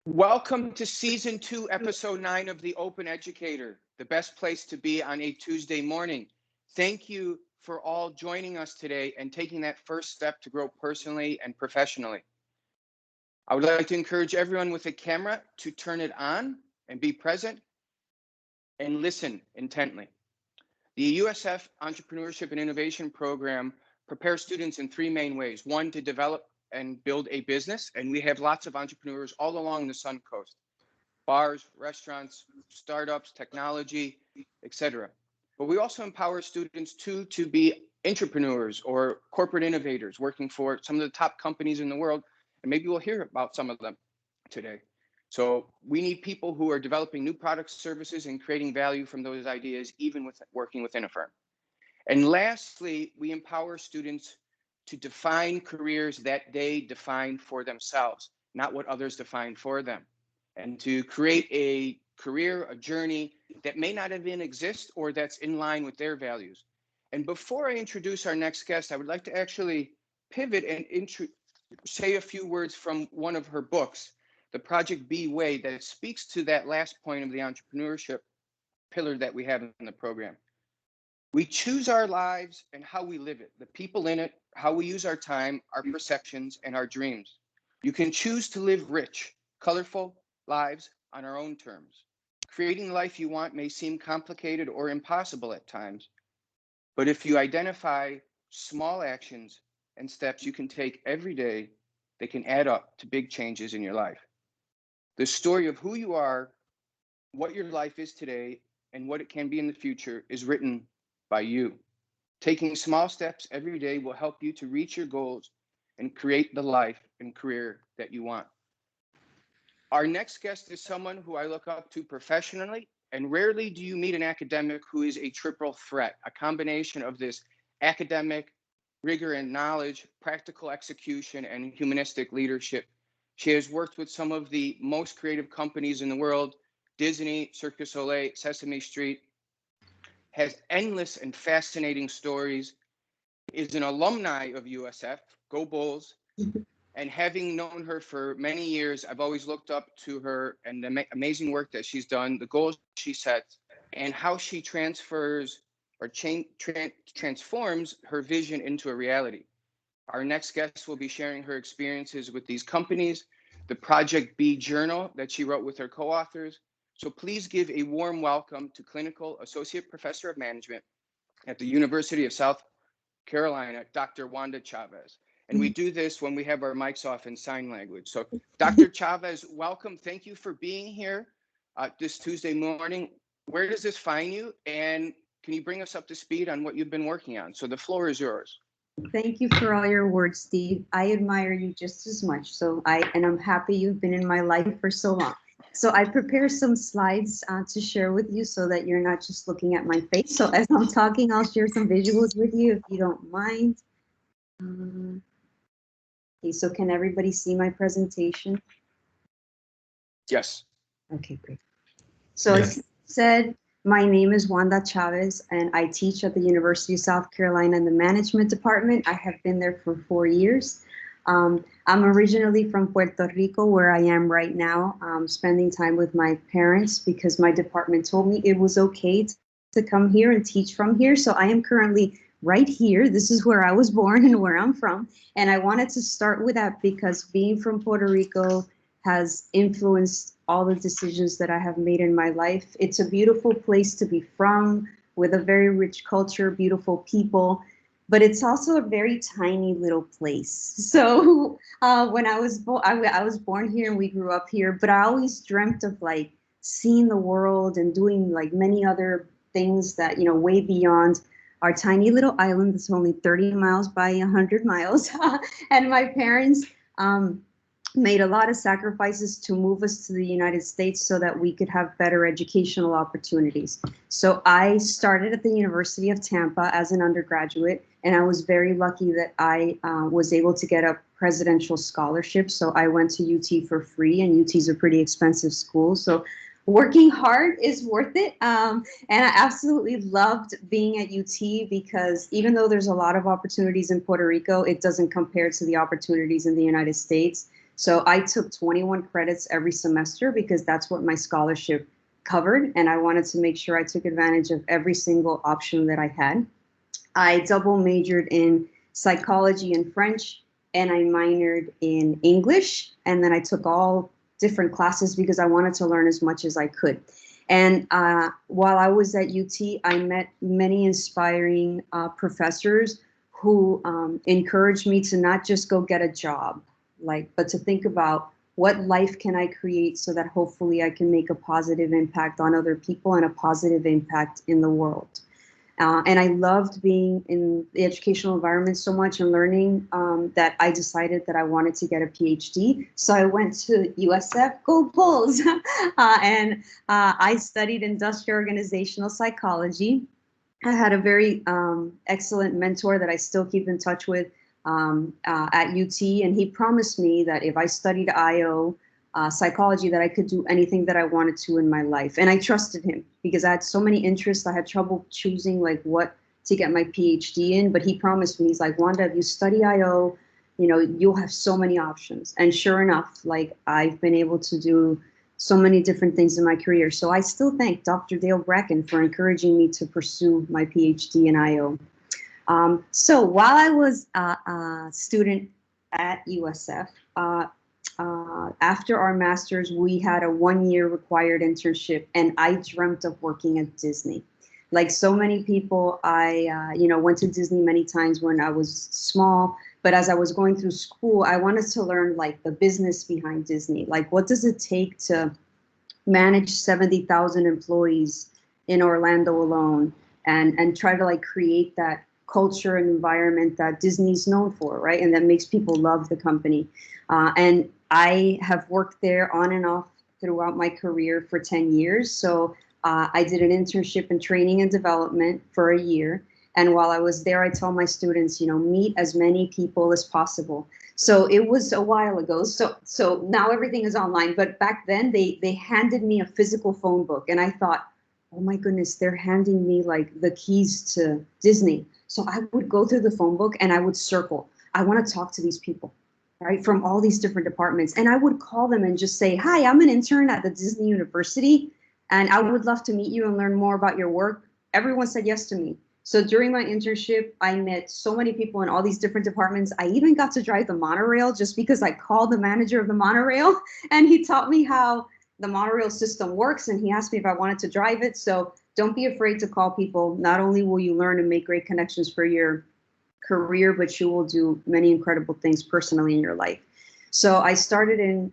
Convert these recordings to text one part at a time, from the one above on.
Welcome to Season 2, Episode 9 of The Open Educator, the best place to be on a Tuesday morning. Thank you for all joining us today and taking that first step to grow personally and professionally. I would like to encourage everyone with a camera to turn it on and be present and listen intently. The USF Entrepreneurship and Innovation Program prepares students in three main ways. One, to develop and build a business, and we have lots of entrepreneurs all along the Sun Coast: bars, restaurants, startups, technology, etc. But we also empower students to be entrepreneurs or corporate innovators working for some of the top companies in the world, and maybe we'll hear about some of them today. So we need people who are developing new products, services, and creating value from those ideas, even with working within a firm. And lastly, we empower students to define careers that they define for themselves, not what others define for them, and to create a career, a journey that may not even exist or that's in line with their values. And before I introduce our next guest, I would like to actually pivot and say a few words from one of her books, The Project B Way, that speaks to that last point of the entrepreneurship pillar that we have in the program. We choose our lives and how we live it, the people in it, how we use our time, our perceptions, and our dreams. You can choose to live rich, colorful lives on our own terms. Creating the life you want may seem complicated or impossible at times, but if you identify small actions and steps you can take every day, they can add up to big changes in your life. The story of who you are, what your life is today, and what it can be in the future is written by you. Taking small steps every day will help you to reach your goals and create the life and career that you want. Our next guest is someone who I look up to professionally, and rarely do you meet an academic who is a triple threat, a combination of this academic rigor and knowledge, practical execution, and humanistic leadership. She has worked with some of the most creative companies in the world: Disney, Cirque du Soleil, Sesame Street, has endless and fascinating stories, is an alumni of USF, Go Bulls, and having known her for many years, I've always looked up to her and the amazing work that she's done, the goals she sets, and how she transfers or transforms her vision into a reality. Our next guest will be sharing her experiences with these companies, the Project B Journal that she wrote with her co-authors. So please give a warm welcome to Clinical Associate Professor of Management at the University of South Carolina, Dr. Wanda Chaves. And we do this when we have our mics off in sign language. So Dr. Chaves, welcome. Thank you for being here this Tuesday morning. Where does this find you? And can you bring us up to speed on what you've been working on? So the floor is yours. Thank you for all your words, Steve. I admire you just as much. And I'm happy you've been in my life for so long. So I prepared some slides to share with you so that you're not just looking at my face. So as I'm talking, I'll share some visuals with you if you don't mind. Okay, so can everybody see my presentation? Yes. Okay, great. So as said, my name is Wanda Chaves, and I teach at the University of South Carolina in the management department. I have been there for 4 years. I'm originally from Puerto Rico, where I am right now, spending time with my parents because my department told me it was okay to come here and teach from here. So I am currently right here. This is where I was born and where I'm from. And I wanted to start with that because being from Puerto Rico has influenced all the decisions that I have made in my life. It's a beautiful place to be from, with a very rich culture, beautiful people, but it's also a very tiny little place. So when I was born here and we grew up here, but I always dreamt of like seeing the world and doing like many other things that, you know, way beyond our tiny little island that's only 30 miles by 100 miles. And my parents made a lot of sacrifices to move us to the United States so that we could have better educational opportunities. So I started at the University of Tampa as an undergraduate, and I was very lucky that I was able to get a presidential scholarship. So I went to UT for free, and UT's a pretty expensive school. So working hard is worth it. And I absolutely loved being at UT because even though there's a lot of opportunities in Puerto Rico, it doesn't compare to the opportunities in the United States. So I took 21 credits every semester because that's what my scholarship covered. And I wanted to make sure I took advantage of every single option that I had. I double majored in psychology and French, and I minored in English. And then I took all different classes because I wanted to learn as much as I could. And while I was at UT, I met many inspiring professors who encouraged me to not just go get a job, but to think about what life can I create so that hopefully I can make a positive impact on other people and a positive impact in the world. And I loved being in the educational environment so much and learning that I decided that I wanted to get a PhD. So I went to USF, go Bulls, and I studied industrial organizational psychology. I had a very excellent mentor that I still keep in touch with at UT, and he promised me that if I studied IO psychology, that I could do anything that I wanted to in my life. And I trusted him because I had so many interests. I had trouble choosing like what to get my PhD in, but he promised me, he's like, Wanda, if you study IO, you'll have so many options. And sure enough, like I've been able to do so many different things in my career. So I still thank Dr. Dale Bracken for encouraging me to pursue my PhD in IO. So while I was a student at USF, after our master's, we had a 1-year required internship, and I dreamt of working at Disney. Like so many people, I went to Disney many times when I was small, but as I was going through school, I wanted to learn like the business behind Disney. Like, what does it take to manage 70,000 employees in Orlando alone, and try to like create that culture and environment that Disney's known for, right? And that makes people love the company. And I have worked there on and off throughout my career for 10 years. So I did an internship in training and development for a year. And while I was there, I told my students, meet as many people as possible. So it was a while ago. So now everything is online. But back then they handed me a physical phone book. And I thought, oh my goodness, they're handing me like the keys to Disney. So I would go through the phone book and I would circle. I want to talk to these people, right, from all these different departments. And I would call them and just say, hi, I'm an intern at the Disney University, and I would love to meet you and learn more about your work. Everyone said yes to me. So during my internship, I met so many people in all these different departments. I even got to drive the monorail just because I called the manager of the monorail, and he taught me how the monorail system works, and he asked me if I wanted to drive it. So don't be afraid to call people. Not only will you learn and make great connections for your career, but you will do many incredible things personally in your life. So I started in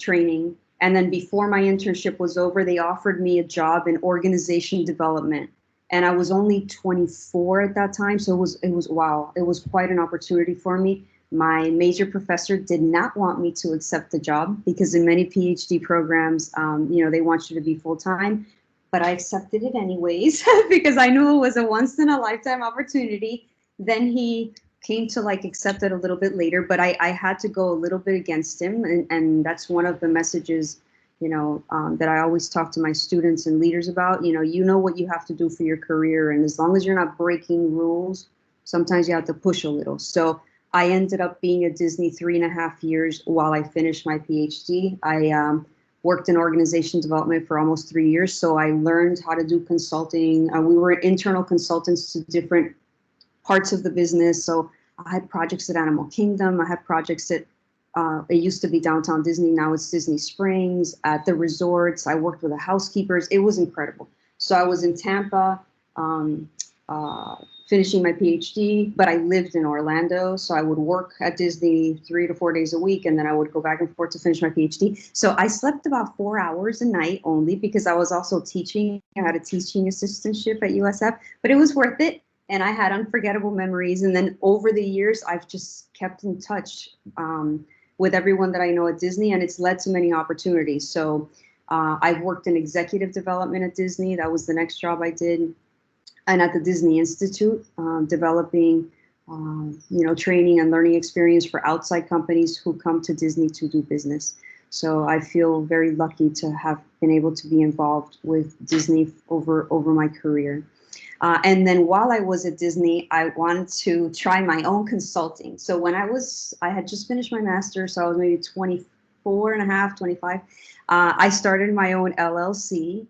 training, and then before my internship was over, they offered me a job in organization development. And I was only 24 at that time, so it was wow, it was quite an opportunity for me. My major professor did not want me to accept the job because in many PhD programs, they want you to be full-time. But I accepted it anyways because I knew it was a once in a lifetime opportunity. Then he came to like accept it a little bit later, but I had to go a little bit against him. And that's one of the messages, that I always talk to my students and leaders about. You know what you have to do for your career. And as long as you're not breaking rules, sometimes you have to push a little. So I ended up being at Disney 3.5 years while I finished my PhD. I worked in organization development for almost 3 years. So I learned how to do consulting. We were internal consultants to different parts of the business. So I had projects at Animal Kingdom. I had projects at, it used to be Downtown Disney. Now it's Disney Springs. At the resorts, I worked with the housekeepers. It was incredible. So I was in Tampa, finishing my PhD, but I lived in Orlando. So I would work at Disney 3 to 4 days a week, and then I would go back and forth to finish my PhD. So I slept about 4 hours a night only because I was also teaching. I had a teaching assistantship at USF, but it was worth it. And I had unforgettable memories. And then over the years, I've just kept in touch with everyone that I know at Disney, and it's led to many opportunities. So I've worked in executive development at Disney. That was the next job I did. And at the Disney Institute, developing, training and learning experience for outside companies who come to Disney to do business. So I feel very lucky to have been able to be involved with Disney over my career. And then while I was at Disney, I wanted to try my own consulting. So when I had just finished my master's, so I was maybe 24 and a half, 25. I started my own LLC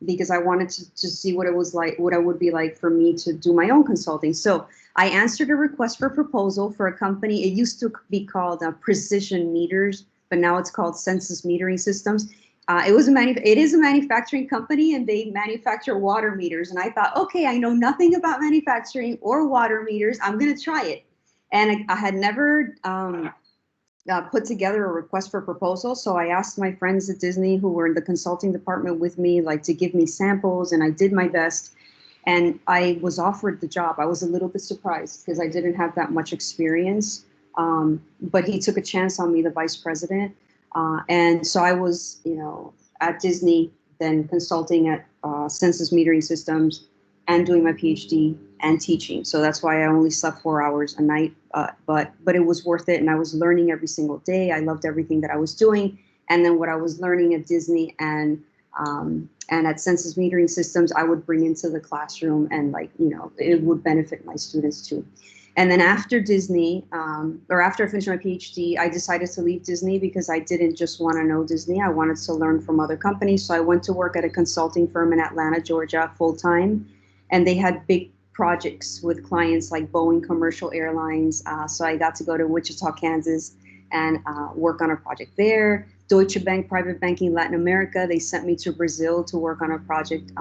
because I wanted to see what it was like, what it would be like for me to do my own consulting. So I answered a request for proposal for a company. It used to be called Precision Meters, but now it's called Census Metering Systems. It is a manufacturing company, and they manufacture water meters. And I thought, okay, I know nothing about manufacturing or water meters. I'm going to try it. And I had never put together a request for proposal. So I asked my friends at Disney who were in the consulting department with me, like, to give me samples, and I did my best. And I was offered the job. I was a little bit surprised because I didn't have that much experience. But he took a chance on me, the vice president. And so I was, at Disney, then consulting at Census Metering Systems and doing my Ph.D. and teaching. So that's why I only slept 4 hours a night. But it was worth it. And I was learning every single day. I loved everything that I was doing. And then what I was learning at Disney and at Census Metering Systems, I would bring into the classroom, and it would benefit my students too. And then after Disney, or after I finished my PhD, I decided to leave Disney because I didn't just want to know Disney. I wanted to learn from other companies. So I went to work at a consulting firm in Atlanta, Georgia, full time. And they had big projects with clients like Boeing Commercial Airlines. So I got to go to Wichita, Kansas, and work on a project there. Deutsche Bank, private banking, Latin America. They sent me to Brazil to work on a project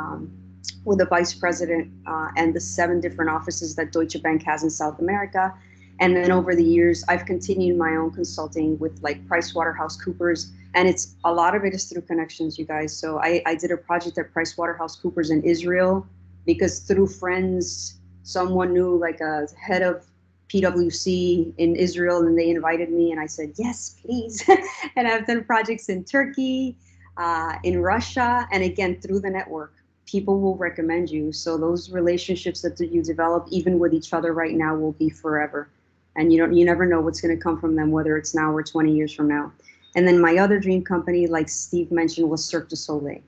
with the vice president and the 7 different offices that Deutsche Bank has in South America. And then over the years, I've continued my own consulting with like PricewaterhouseCoopers, and a lot of it is through connections, you guys. So I did a project at PricewaterhouseCoopers in Israel because through friends, someone knew like a head of PwC in Israel, and they invited me, and I said, yes, please. And I've done projects in Turkey, in Russia, and again, through the network. People will recommend you. So those relationships that you develop, even with each other right now, will be forever. And you never know what's going to come from them, whether it's now or 20 years from now. And then my other dream company, like Steve mentioned, was Cirque du Soleil.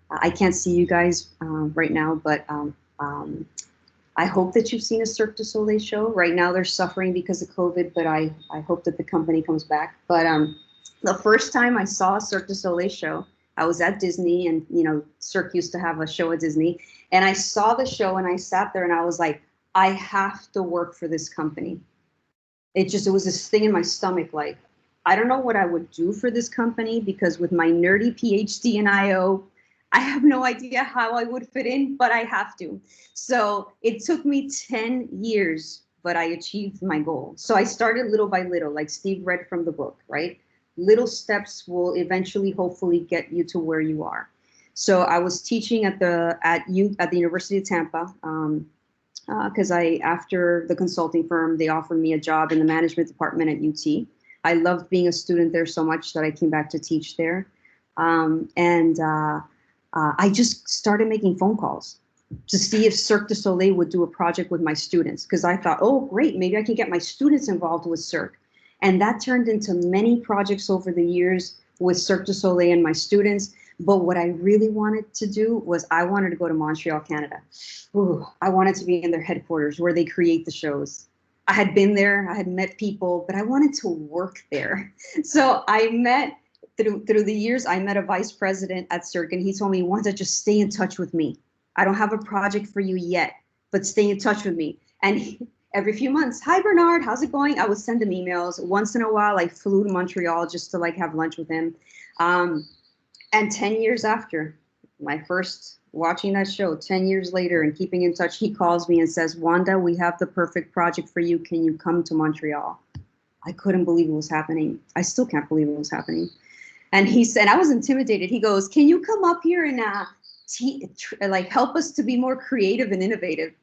I can't see you guys right now, but I hope that you've seen a Cirque du Soleil show. Right now they're suffering because of COVID, but I hope that the company comes back. But the first time I saw a Cirque du Soleil show, I was at Disney, and Cirque used to have a show at Disney, and I saw the show and I sat there and I was like, I have to work for this company. It was this thing in my stomach, like, I don't know what I would do for this company, because with my nerdy PhD in IO, I have no idea how I would fit in, but I have to. So it took me 10 years, but I achieved my goal. So I started little by little, like Steve read from the book, right? Little steps will eventually, hopefully, get you to where you are. So I was teaching at the University of Tampa, because after the consulting firm, they offered me a job in the management department at UT. I loved being a student there so much that I came back to teach there. I just started making phone calls to see if Cirque du Soleil would do a project with my students, because I thought, oh, great, maybe I can get my students involved with Cirque. And that turned into many projects over the years with Cirque du Soleil and my students. But what I really wanted to do was I wanted to go to Montreal, Canada. Ooh, I wanted to be in their headquarters where they create the shows. I had been there, I had met people, but I wanted to work there. So I met, through the years, I met a vice president at Cirque, and he told me, Wanda, just stay in touch with me. I don't have a project for you yet, but stay in touch with me. And every few months, hi, Bernard, how's it going? I would send him emails. Once in a while, I flew to Montreal just to like have lunch with him. And 10 years after my first watching that show, 10 years later and keeping in touch, he calls me and says, Wanda, we have the perfect project for you. Can you come to Montreal? I couldn't believe it was happening. I still can't believe it was happening. And he said, I was intimidated. He goes, can you come up here and help us to be more creative and innovative?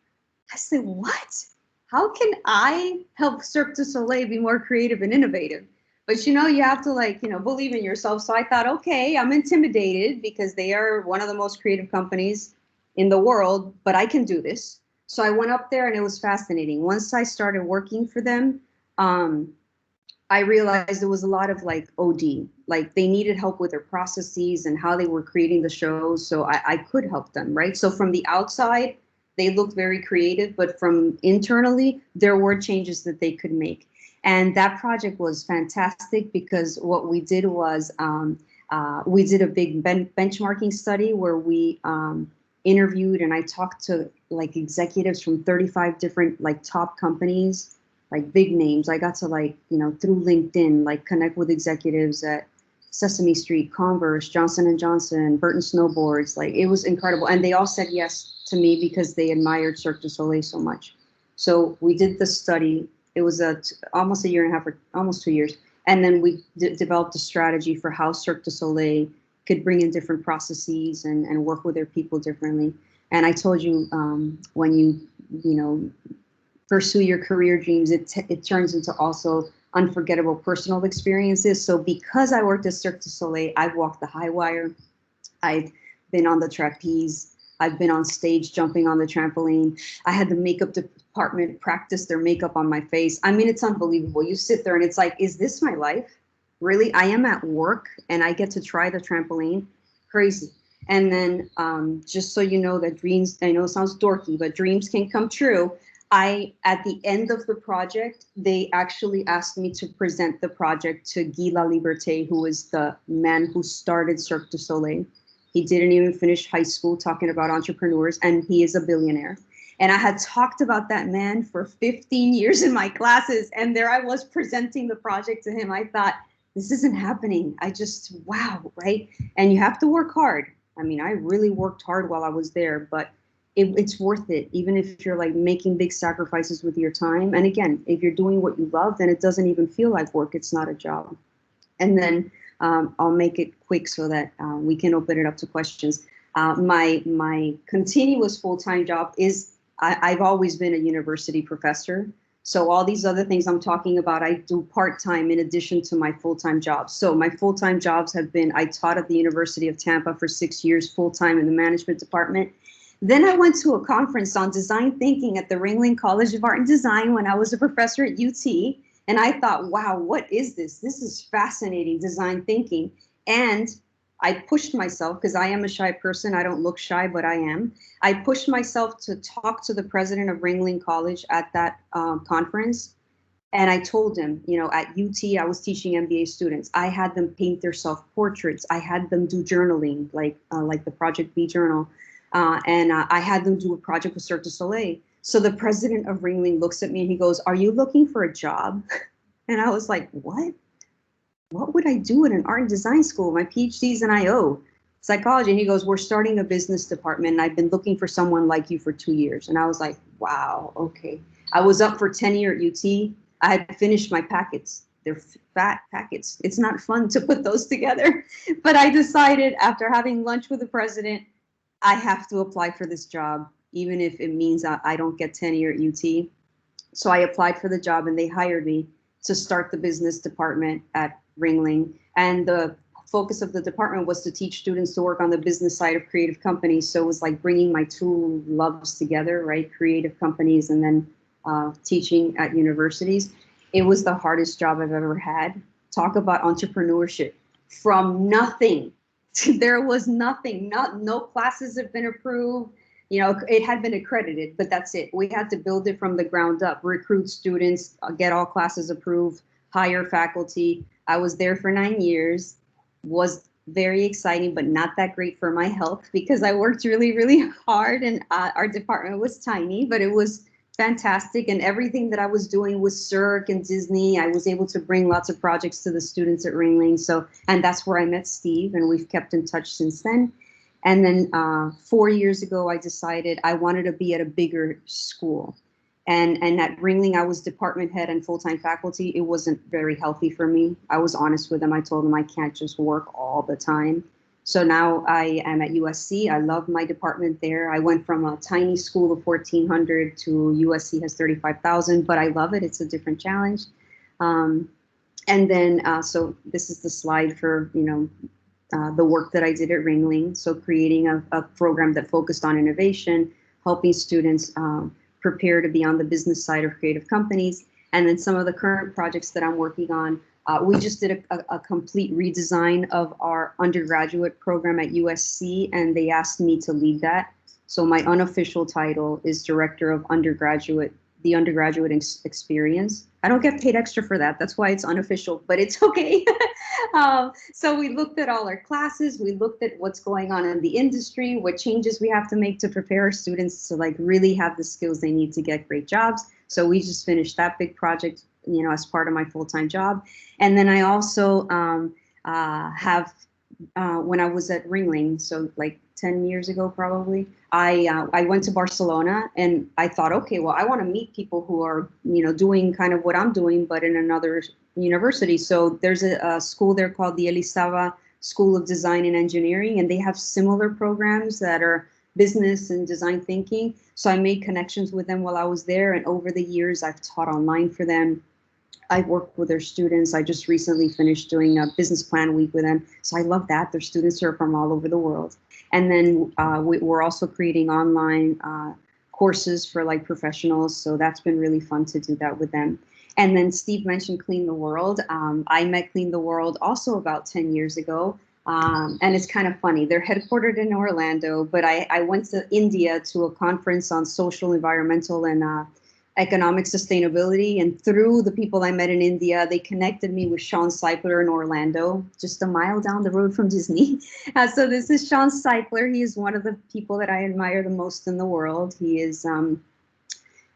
I said, what? How can I help Cirque du Soleil be more creative and innovative? But you have to believe in yourself. So I thought, okay, I'm intimidated because they are one of the most creative companies in the world, but I can do this. So I went up there and it was fascinating. Once I started working for them, I realized there was a lot of like OD, like they needed help with their processes and how they were creating the shows. So I could help them, right? So from the outside, they looked very creative, but from internally, there were changes that they could make. And that project was fantastic because what we did was we did a big benchmarking study where we interviewed and I talked to like executives from 35 different like top companies, like big names. I got to like, you know, through LinkedIn, like connect with executives at Sesame Street, Converse, Johnson & Johnson, Burton Snowboards. Like it was incredible. And they all said yes to me because they admired Cirque du Soleil so much. So we did the study. It was almost a year and a half or almost 2 years. And then we developed a strategy for how Cirque du Soleil could bring in different processes and work with their people differently. And I told you, when you know, pursue your career dreams, it turns into also unforgettable personal experiences. So because I worked at Cirque du Soleil, I've walked the high wire. I've been on the trapeze. I've been on stage jumping on the trampoline. I had the makeup department practice their makeup on my face. I mean, it's unbelievable. You sit there and it's like, is this my life? Really? I am at work and I get to try the trampoline? Crazy. And then just so you know that dreams, I know it sounds dorky, but dreams can come true. At the end of the project, they actually asked me to present the project to Guy Laliberté, who is the man who started Cirque du Soleil. He didn't even finish high school talking about entrepreneurs, and he is a billionaire. And I had talked about that man for 15 years in my classes, and there I was presenting the project to him. I thought, this isn't happening. I just, wow, right? And you have to work hard. I mean, I really worked hard while I was there, but it's worth it, even if you're like making big sacrifices with your time. And again, if you're doing what you love, then it doesn't even feel like work. It's not a job. And then I'll make it quick so that we can open it up to questions. My continuous full-time job is, I've always been a university professor. So all these other things I'm talking about, I do part-time in addition to my full-time jobs. So my full-time jobs have been, I taught at the University of Tampa for 6 years, full-time in the management department. Then I went to a conference on design thinking at the Ringling College of Art and Design when I was a professor at UT. And I thought, wow, what is this? This is fascinating, design thinking. And I pushed myself, because I am a shy person. I don't look shy, but I am. I pushed myself to talk to the president of Ringling College at that conference. And I told him, you know, at UT, I was teaching MBA students. I had them paint their self-portraits. I had them do journaling, like the Project B journal. I had them do a project with Cirque du Soleil. So the president of Ringling looks at me and he goes, "Are you looking for a job?" And I was like, what? What would I do at an art and design school? My PhD is in IO, psychology. And he goes, "We're starting a business department. And I've been looking for someone like you for 2 years." And I was like, wow, okay. I was up for tenure at UT. I had finished my packets. They're fat packets. It's not fun to put those together. But I decided after having lunch with the president, I have to apply for this job, even if it means I don't get tenure at UT. So I applied for the job and they hired me to start the business department at Ringling. And the focus of the department was to teach students to work on the business side of creative companies. So it was like bringing my two loves together, right? Creative companies and then teaching at universities. It was the hardest job I've ever had. Talk about entrepreneurship. From nothing. There was nothing, no classes have been approved. You know, it had been accredited, but that's it. We had to build it from the ground up, recruit students, get all classes approved, hire faculty. I was there for 9 years, was very exciting, but not that great for my health because I worked really, really hard and our department was tiny, but it was fantastic. And everything that I was doing with Cirque and Disney, I was able to bring lots of projects to the students at Ringling. So, and that's where I met Steve and we've kept in touch since then. And then 4 years ago, I decided I wanted to be at a bigger school. And at Ringling, I was department head and full-time faculty. It wasn't very healthy for me. I was honest with them. I told them I can't just work all the time. So now I am at USC. I love my department there. I went from a tiny school of 1,400 to USC has 35,000, but I love it. It's a different challenge. And then, so this is the slide for, you know, the work that I did at Ringling. So creating a program that focused on innovation, helping students prepare to be on the business side of creative companies. And then some of the current projects that I'm working on We just did a complete redesign of our undergraduate program at USC, and they asked me to lead that. So my unofficial title is Director of the undergraduate experience. I don't get paid extra for that. That's why it's unofficial, but it's okay. So we looked at all our classes. We looked at what's going on in the industry, what changes we have to make to prepare our students to like really have the skills they need to get great jobs. So we just finished that big project, you know, as part of my full-time job. And then I also have, when I was at Ringling, so like 10 years ago probably, I went to Barcelona and I thought, okay, well, I want to meet people who are, you know, doing kind of what I'm doing, but in another university. So there's a school there called the Elisava School of Design and Engineering, and they have similar programs that are business and design thinking. So I made connections with them while I was there. And over the years, I've taught online for them. I've worked with their students. I just recently finished doing a business plan week with them. So I love that. Their students are from all over the world. And then we're also creating online courses for like professionals. So that's been really fun to do that with them. And then Steve mentioned Clean the World. I met Clean the World also about 10 years ago. And it's kind of funny. They're headquartered in Orlando, but I went to India to a conference on social, environmental, and economic sustainability. And through the people I met in India, they connected me with Sean Seipler in Orlando, just a mile down the road from Disney. So this is Sean Seipler. He is one of the people that I admire the most in the world. He is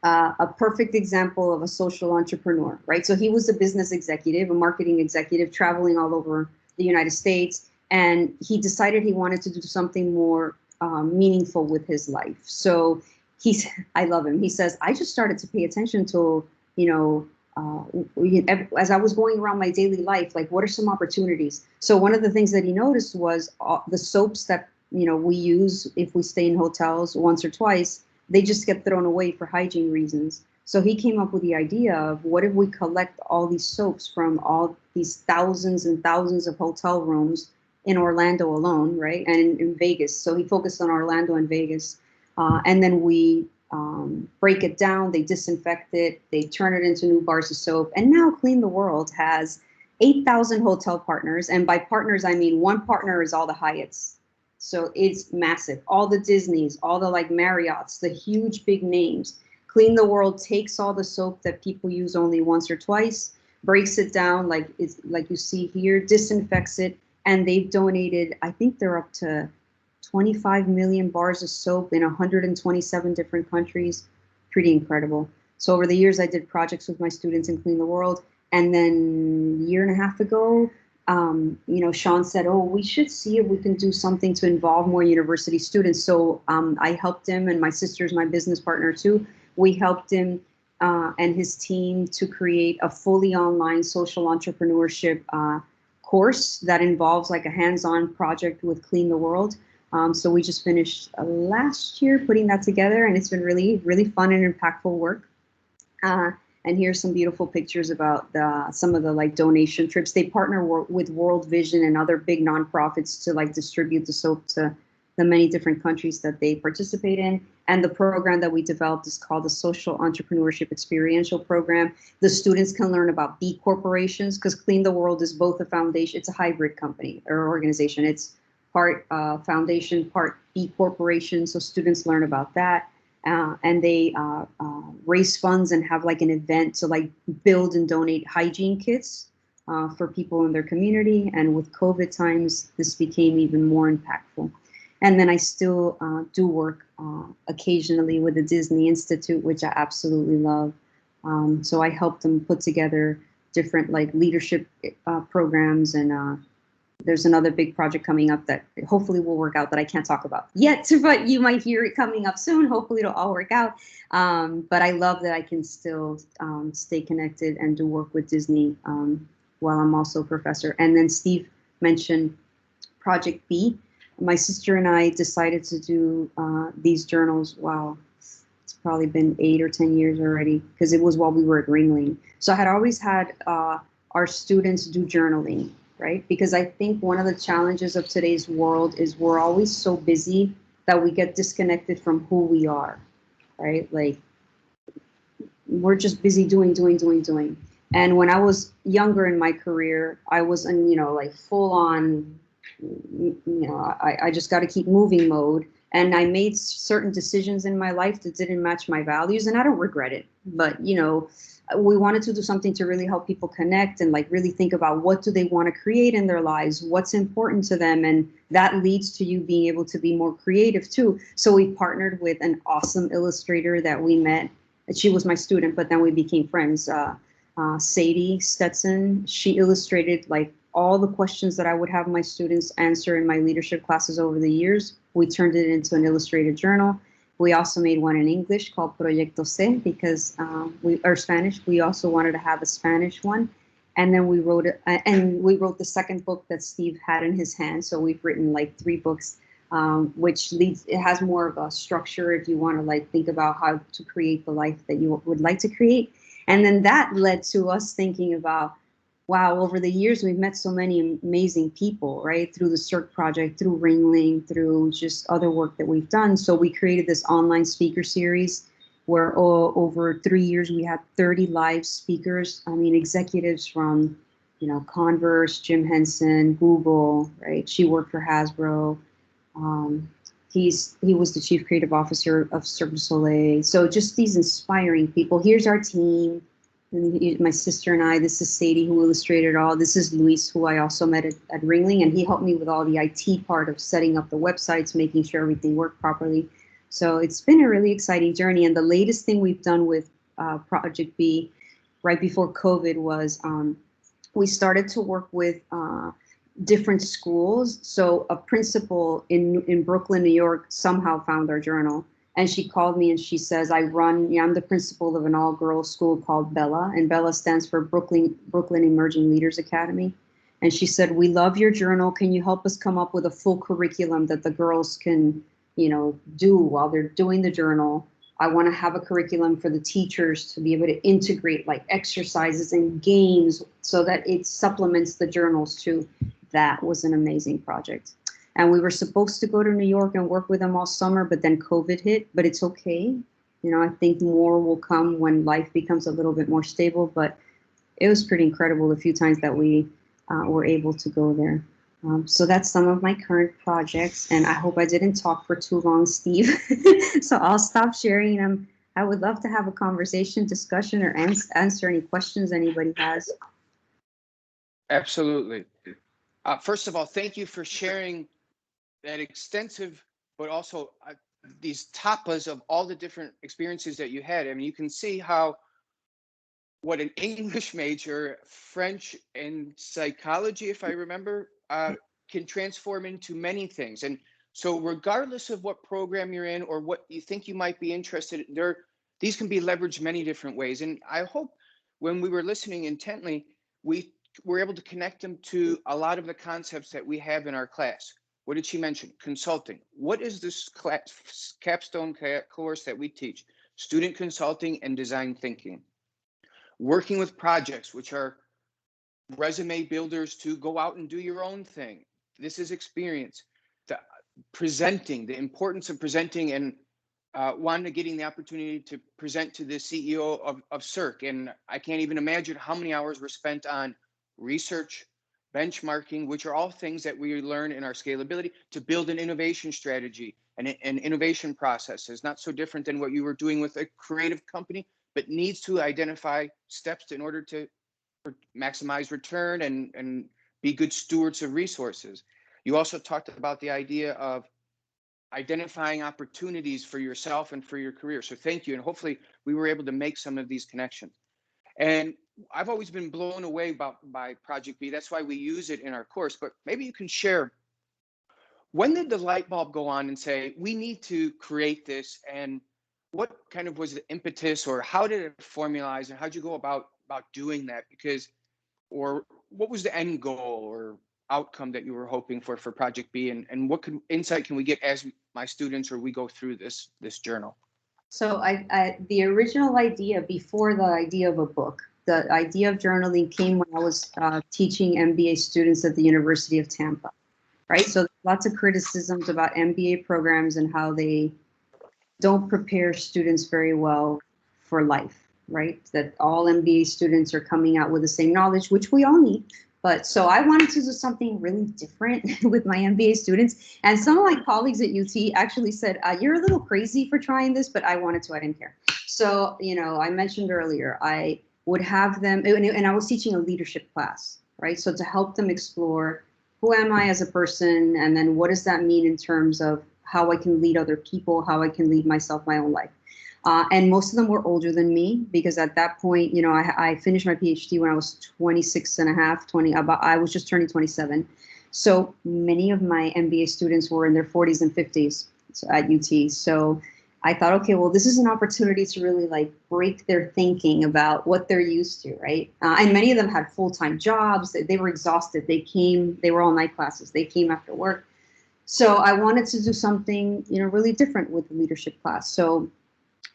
a perfect example of a social entrepreneur, right? So he was a business executive, a marketing executive, traveling all over the United States. And he decided he wanted to do something more meaningful with his life. So I love him. He says, I just started to pay attention to, you know, as I was going around my daily life, like what are some opportunities? So one of the things that he noticed was the soaps that, you know, we use if we stay in hotels once or twice, they just get thrown away for hygiene reasons. So he came up with the idea of what if we collect all these soaps from all these thousands and thousands of hotel rooms in Orlando alone, right? And in Vegas. So he focused on Orlando and Vegas. And then we break it down, they disinfect it, they turn it into new bars of soap. And now Clean the World has 8,000 hotel partners. And by partners, I mean one partner is all the Hyatts. So it's massive. All the Disneys, all the like Marriotts, the huge big names. Clean the World takes all the soap that people use only once or twice, breaks it down like you see here, disinfects it, and they've donated, I think they're up to 25 million bars of soap in 127 different countries. Pretty incredible. So over the years, I did projects with my students in Clean the World. And then a year and a half ago, you know, Sean said, oh, we should see if we can do something to involve more university students. So I helped him, and my sister's my business partner too. We helped him and his team to create a fully online social entrepreneurship course that involves like a hands-on project with Clean the World. So we just finished last year putting that together, and it's been really, really fun and impactful work. And here's some beautiful pictures about some of the like donation trips. They partner with World Vision and other big nonprofits to like distribute the soap to the many different countries that they participate in. And the program that we developed is called the Social Entrepreneurship Experiential Program. The students can learn about B corporations, because Clean the World is both a foundation, it's a hybrid company or organization. It's part foundation, part B corporation. So students learn about that. And they raise funds and have like an event to like build and donate hygiene kits for people in their community. And with COVID times, this became even more impactful. And then I still do work occasionally with the Disney Institute, which I absolutely love. So I help them put together different like leadership programs, and there's another big project coming up that hopefully will work out that I can't talk about yet, but you might hear it coming up soon. Hopefully it'll all work out. But I love that I can still stay connected and do work with Disney while I'm also a professor. And then Steve mentioned Project B. My sister and I decided to do these journals. Wow, it's probably been 8 or 10 years already, because it was while we were at Ringling. So I had always had our students do journaling, right? Because I think one of the challenges of today's world is we're always so busy that we get disconnected from who we are, right? Like we're just busy doing. And when I was younger in my career, I was in, like full on, I just got to keep moving mode. And I made certain decisions in my life that didn't match my values, and I don't regret it. But, we wanted to do something to really help people connect and like really think about what do they want to create in their lives, what's important to them. And that leads to you being able to be more creative too. So we partnered with an awesome illustrator that we met. She was my student, but then we became friends. Sadie Stetson, she illustrated like all the questions that I would have my students answer in my leadership classes over the years. We turned it into an illustrated journal. We also made one in English called Proyecto C because Spanish. We also wanted to have a Spanish one. And then we wrote the second book that Steve had in his hand. So we've written like 3 books, which it has more of a structure if you want to like think about how to create the life that you would like to create. And then that led to us thinking about, wow, over the years, we've met so many amazing people, right? Through the Cirque project, through Ringling, through just other work that we've done. So we created this online speaker series where over 3 years, we had 30 live speakers. I mean, executives from, Converse, Jim Henson, Google, right? She worked for Hasbro. He was the chief creative officer of Cirque du Soleil. So just these inspiring people. Here's our team. And my sister and I, this is Sadie who illustrated all. This is Luis, who I also met at Ringling, and he helped me with all the IT part of setting up the websites, making sure everything worked properly. So it's been a really exciting journey. And the latest thing we've done with Project B right before COVID was we started to work with different schools. So a principal in Brooklyn, New York, somehow found our journal. And she called me and she says, I'm the principal of an all-girls school called Bella, and Bella stands for Brooklyn Emerging Leaders Academy. And she said, we love your journal. Can you help us come up with a full curriculum that the girls can, do while they're doing the journal? I want to have a curriculum for the teachers to be able to integrate like exercises and games so that it supplements the journals too. That was an amazing project. And we were supposed to go to New York and work with them all summer, but then COVID hit, but it's okay. I think more will come when life becomes a little bit more stable, but it was pretty incredible the few times that we were able to go there. So that's some of my current projects, and I hope I didn't talk for too long, Steve. So I'll stop sharing them. I would love to have a conversation, discussion, or answer any questions anybody has. Absolutely. First of all, thank you for sharing that extensive, but also these tapas of all the different experiences that you had. I mean, you can see how what an English major, French, and psychology, if I remember, can transform into many things. And so regardless of what program you're in or what you think you might be interested in, these can be leveraged many different ways. And I hope when we were listening intently, we were able to connect them to a lot of the concepts that we have in our class. What did she mention? Consulting. What is this capstone course that we teach? Student consulting and design thinking. Working with projects, which are resume builders to go out and do your own thing. This is experience. Presenting, the importance of presenting, and Wanda getting the opportunity to present to the CEO of Cirque. And I can't even imagine how many hours were spent on research, benchmarking, which are all things that we learn in our scalability to build an innovation strategy and an innovation process. Is not so different than what you were doing with a creative company, but needs to identify steps in order to maximize return and be good stewards of resources. You also talked about the idea of identifying opportunities for yourself and for your career. So thank you. And hopefully we were able to make some of these connections. And I've always been blown away by Project B. That's why we use it in our course. But maybe you can share, when did the light bulb go on and say, we need to create this? And what kind of was the impetus, or how did it formalize, and how'd you go about doing that? Because, or what was the end goal or outcome that you were hoping for Project B, and what insight can we get as my students or we go through this journal? So the original idea, before the idea of a book, the idea of journaling came when I was teaching MBA students at the University of Tampa, right? So lots of criticisms about MBA programs and how they don't prepare students very well for life. right? That all MBA students are coming out with the same knowledge, which we all need. But so I wanted to do something really different with my MBA students. And some of my colleagues at UT actually said, you're a little crazy for trying this, but I wanted to, I didn't care. So, you know, I mentioned earlier, I would have them, and I was teaching a leadership class, right? So to help them explore, who am I as a person? And then what does that mean in terms of how I can lead other people, how I can lead myself, my own life. And most of them were older than me because at that point, you know, I finished my PhD when I was 26 and a half, 20, about, I was just turning 27. So many of my MBA students were in their 40s and 50s at UT. So I thought, okay, well, this is an opportunity to really like break their thinking about what they're used to, right? And many of them had full-time jobs. They were exhausted. They were all night classes. They came after work. So I wanted to do something, you know, really different with the leadership class. So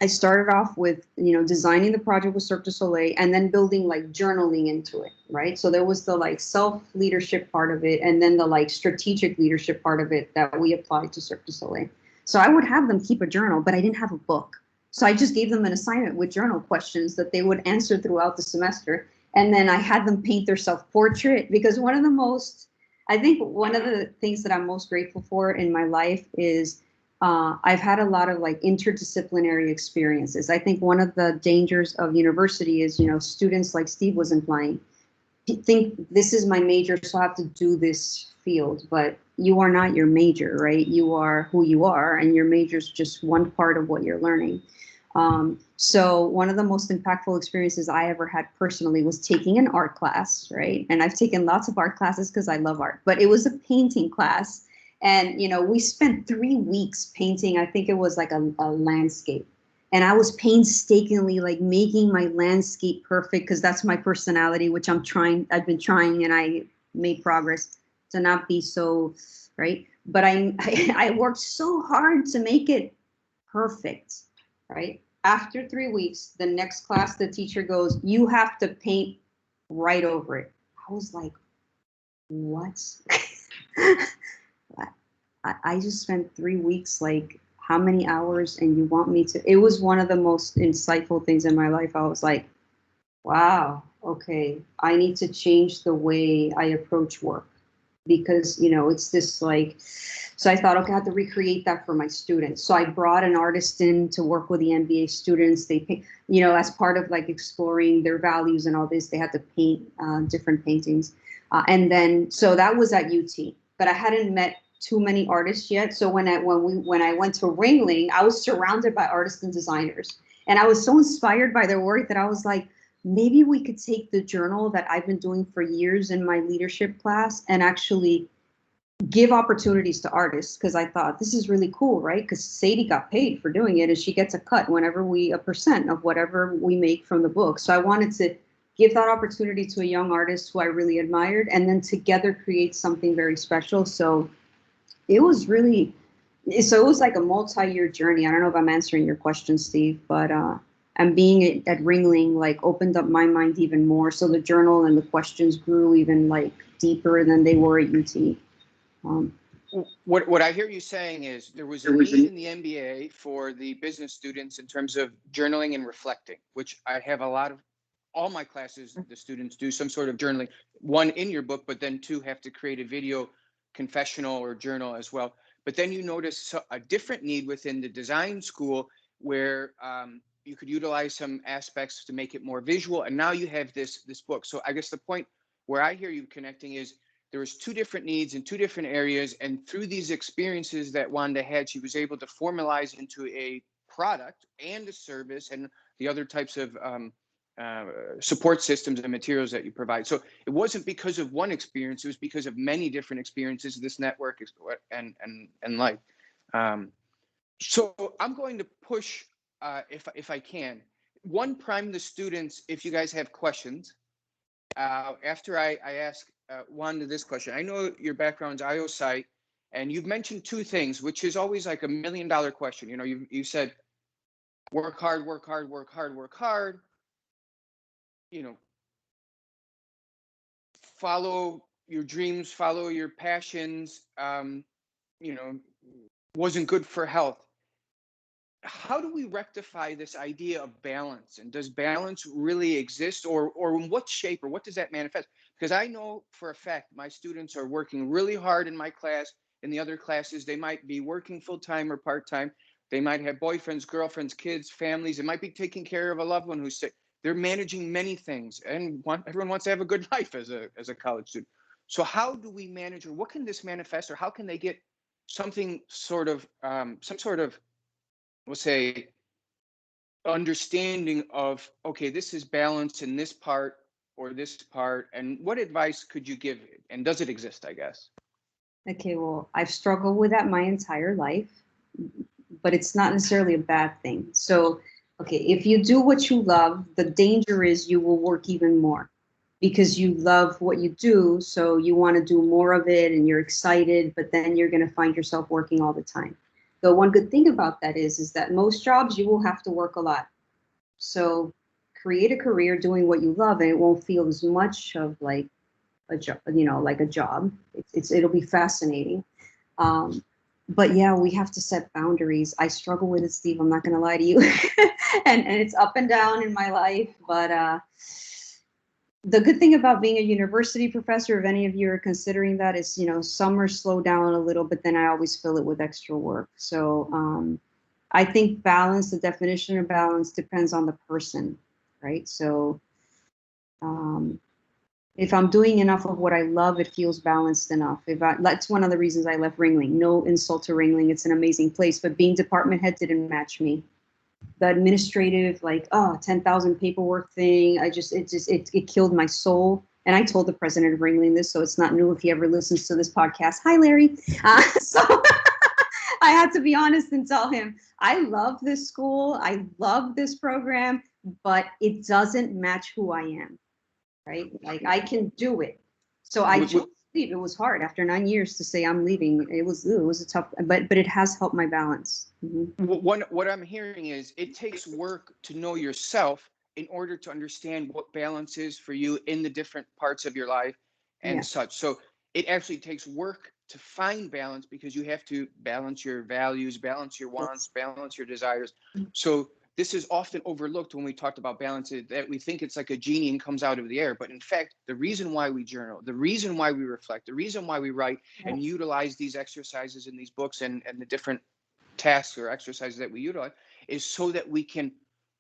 I started off with, you know, designing the project with Cirque du Soleil and then building like journaling into it, right? So there was the like self-leadership part of it and then the like strategic leadership part of it that we applied to Cirque du Soleil. So I would have them keep a journal, but I didn't have a book. So I just gave them an assignment with journal questions that they would answer throughout the semester. And then I had them paint their self-portrait because I think one of the things that I'm most grateful for in my life is I've had a lot of like interdisciplinary experiences. I think one of the dangers of university is, you know, students like Steve was implying, think this is my major, so I have to do this field, but you are not your major, right? You are who you are, and your major is just one part of what you're learning. So one of the most impactful experiences I ever had personally was taking an art class, right? And I've taken lots of art classes because I love art, but it was a painting class. And, you know, we spent 3 weeks painting, I think it was like a landscape. And I was painstakingly like making my landscape perfect because that's my personality, which I've been trying and I made progress to not be so, right? But I worked so hard to make it perfect, right? After 3 weeks, the next class, the teacher goes, you have to paint right over it. I was like, what? I just spent 3 weeks, like, how many hours? And you want me to? It was one of the most insightful things in my life. I was like, wow, okay, I need to change the way I approach work because, you know, it's this like, so I thought, okay, I have to recreate that for my students. So I brought an artist in to work with the MBA students. They, you know, as part of like exploring their values and all this, they had to paint different paintings. And then, so that was at UT, but I hadn't met too many artists yet. So when I went to Ringling, I was surrounded by artists and designers. And I was so inspired by their work that I was like, maybe we could take the journal that I've been doing for years in my leadership class and actually give opportunities to artists, because I thought this is really cool, right? Because Sadie got paid for doing it and she gets a cut whenever a percent of whatever we make from the book. So I wanted to give that opportunity to a young artist who I really admired and then together create something very special. So it was like a multi-year journey. I don't know if I'm answering your question, Steve, but and being at Ringling like opened up my mind even more. So the journal and the questions grew even like deeper than they were at UT. What I hear you saying is there was a need in the MBA for the business students in terms of journaling and reflecting, which I have all my classes, the students do some sort of journaling, one in your book, but then two have to create a video confessional or journal as well. But then you notice a different need within the design school where you could utilize some aspects to make it more visual. And now you have this book. So I guess the point where I hear you connecting is there was two different needs in two different areas. And through these experiences that Wanda had, she was able to formalize into a product and a service and the other types of support systems and materials that you provide. So it wasn't because of one experience, it was because of many different experiences, this network and life. So I'm going to push, if I can, prime the students if you guys have questions. After I ask Wanda this question, I know your background's IO site, and you've mentioned two things, which is always like $1 million question. You know, you said work hard, work hard, work hard, work hard. You know, follow your dreams, follow your passions. You know, wasn't good for health. how do we rectify this idea of balance? And does balance really exist, or in what shape, or what does that manifest? Because I know for a fact my students are working really hard in my class. In the other classes, they might be working full-time or part-time. They might have boyfriends, girlfriends, kids, families. They might be taking care of a loved one who's sick. They're managing many things, and everyone wants to have a good life as a college student. So how do we manage, or what can this manifest, or how can they get something sort of some sort of, we'll say, understanding of, okay, this is balance in this part or this part, and what advice could you give, and does it exist, I guess? Okay, well, I've struggled with that my entire life, but it's not necessarily a bad thing. So, okay, if you do what you love, the danger is you will work even more because you love what you do. So you want to do more of it and you're excited, but then you're going to find yourself working all the time. The one good thing about that is that most jobs you will have to work a lot. So create a career doing what you love and it won't feel as much of like a job, like a job. It'll be fascinating. Um, but yeah, we have to set boundaries. I struggle with it, Steve. I'm not going to lie to you. And it's up and down in my life. But the good thing about being a university professor, if any of you are considering that, is, summers slow down a little, but then I always fill it with extra work. So I think balance, the definition of balance depends on the person, right? So if I'm doing enough of what I love, it feels balanced enough. That's one of the reasons I left Ringling. No insult to Ringling, it's an amazing place, but being department head didn't match me. The administrative, 10,000 paperwork thing, it killed my soul. And I told the president of Ringling this, so it's not new if he ever listens to this podcast. Hi, Larry. So I had to be honest and tell him, I love this school, I love this program, but it doesn't match who I am. Right? Like I can do it. So I chose to leave. It was hard after 9 years to say I'm leaving. It was a tough, but it has helped my balance. Mm-hmm. What I'm hearing is it takes work to know yourself in order to understand what balance is for you in the different parts of your life and such. So it actually takes work to find balance because you have to balance your values, balance your wants, balance your desires. So this is often overlooked when we talked about balance, that we think it's like a genie and comes out of the air. But in fact, the reason why we journal, the reason why we reflect, the reason why we write and utilize these exercises in these books and the different tasks or exercises that we utilize is so that we can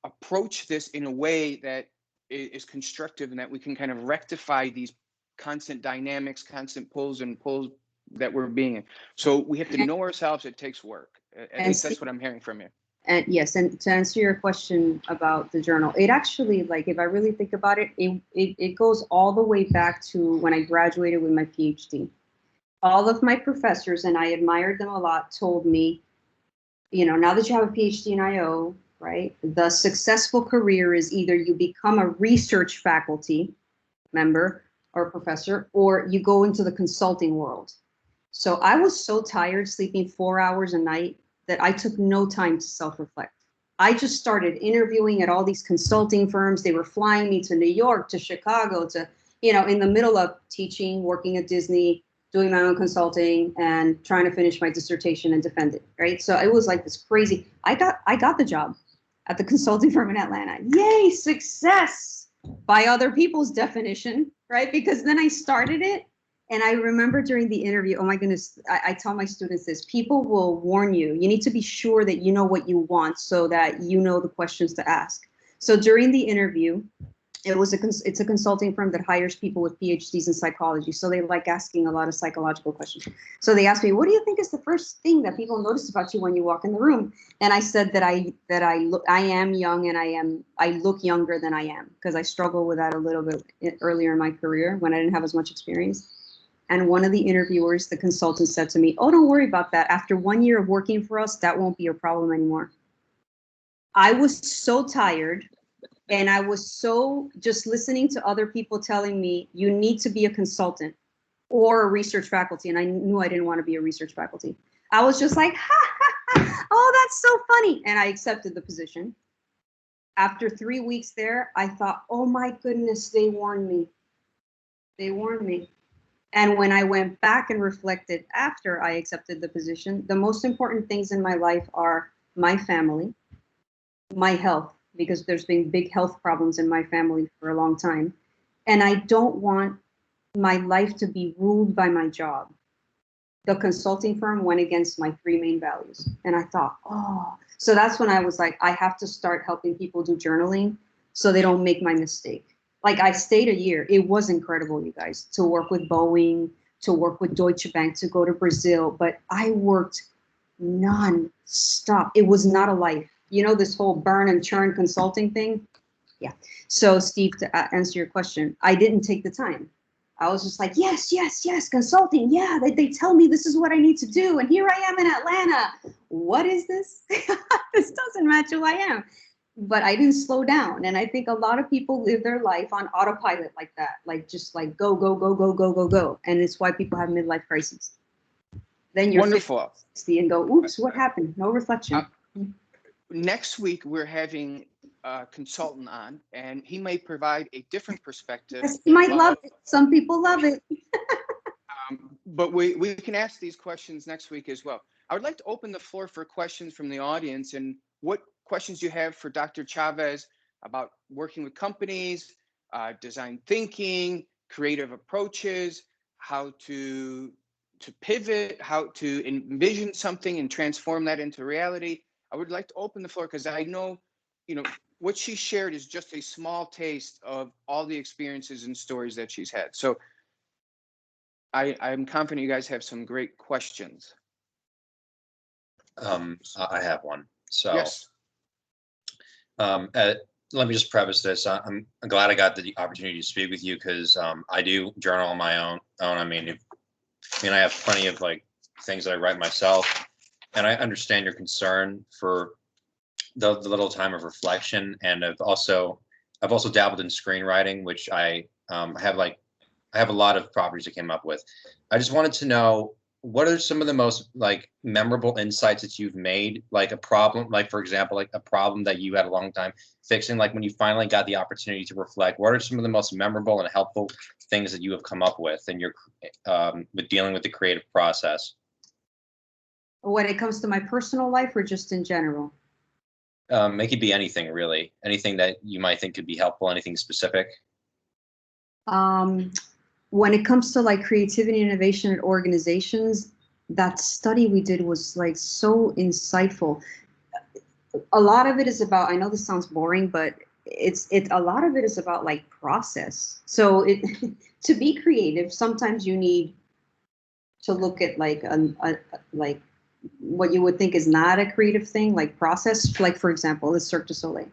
approach this in a way that is constructive and that we can kind of rectify these constant dynamics, constant pulls that we're being in. So we have to know ourselves. It takes work. At least that's what I'm hearing from you. And yes, and to answer your question about the journal, it actually, like, if I really think about it, it goes all the way back to when I graduated with my Ph.D. All of my professors, and I admired them a lot, told me, now that you have a Ph.D. in IO, right, the successful career is either you become a research faculty member or professor, or you go into the consulting world. So I was so tired, sleeping 4 hours a night, that I took no time to self-reflect. I just started interviewing at all these consulting firms. They were flying me to New York, to Chicago, to, in the middle of teaching, working at Disney, doing my own consulting and trying to finish my dissertation and defend it, right? So it was like this crazy, I got the job at the consulting firm in Atlanta. Yay, success by other people's definition, right? Because then I started it. And I remember during the interview, oh my goodness, I tell my students this, people will warn you. You need to be sure that you know what you want so that you know the questions to ask. So during the interview, it's a consulting firm that hires people with PhDs in psychology. So they like asking a lot of psychological questions. So they asked me, what do you think is the first thing that people notice about you when you walk in the room? And I said that I am young and I look younger than I am, because I struggled with that a little bit earlier in my career when I didn't have as much experience. And one of the interviewers, the consultant, said to me, oh, don't worry about that. After 1 year of working for us, that won't be a problem anymore. I was so tired. And I was so just listening to other people telling me, you need to be a consultant or a research faculty. And I knew I didn't want to be a research faculty. I was just like, ha, ha, ha. Oh, that's so funny. And I accepted the position. After 3 weeks there, I thought, oh my goodness, they warned me. They warned me. And when I went back and reflected after I accepted the position, the most important things in my life are my family, my health, because there's been big health problems in my family for a long time. And I don't want my life to be ruled by my job. The consulting firm went against my three main values. And I thought, oh, so that's when I was like, I have to start helping people do journaling so they don't make my mistake. Like I stayed a year. It was incredible, you guys, to work with Boeing, to work with Deutsche Bank, to go to Brazil. But I worked non-stop. It was not a life. You know, this whole burn and churn consulting thing. Yeah. So Steve, to answer your question, I didn't take the time. I was just like, yes, yes, yes, consulting. Yeah, they tell me this is what I need to do. And here I am in Atlanta. What is this? This doesn't match who I am. But I didn't slow down. And I think a lot of people live their life on autopilot like that, like just like go, go, go, go, go, go, go. And it's why people have midlife crises. Then you're Wonderful. 60 and go, oops, what happened? No reflection. Next week, we're having a consultant on, and he may provide a different perspective. Yes, you might love it. Some people love it. But we can ask these questions next week as well. I would like to open the floor for questions from the audience, and what questions you have for Dr. Chaves about working with companies, design thinking, creative approaches, how to pivot, how to envision something and transform that into reality. I would like to open the floor because I know, you know, what she shared is just a small taste of all the experiences and stories that she's had. So I'm confident you guys have some great questions. I have one. So Yes. let me just preface this. I'm glad I got the opportunity to speak with you because I do journal on my own. I mean, I have plenty of like things that I write myself, and I understand your concern for the little time of reflection. And I've also dabbled in screenwriting, which I have a lot of properties that came up with. I just wanted to know, what are some of the most like memorable insights that you've made, like a problem, like for example, like a problem that you had a long time fixing, like when you finally got the opportunity to reflect, what are some of the most memorable and helpful things that you have come up with in your with dealing with the creative process? When it comes to my personal life or just in general? It could be anything really, anything that you might think could be helpful, anything specific. When it comes to like creativity and innovation at organizations, that study we did was like so insightful. A lot of it is about, I know this sounds boring, but a lot of it is about like process. So to be creative, sometimes you need to look at like like what you would think is not a creative thing, like process. Like for example, the Cirque du Soleil,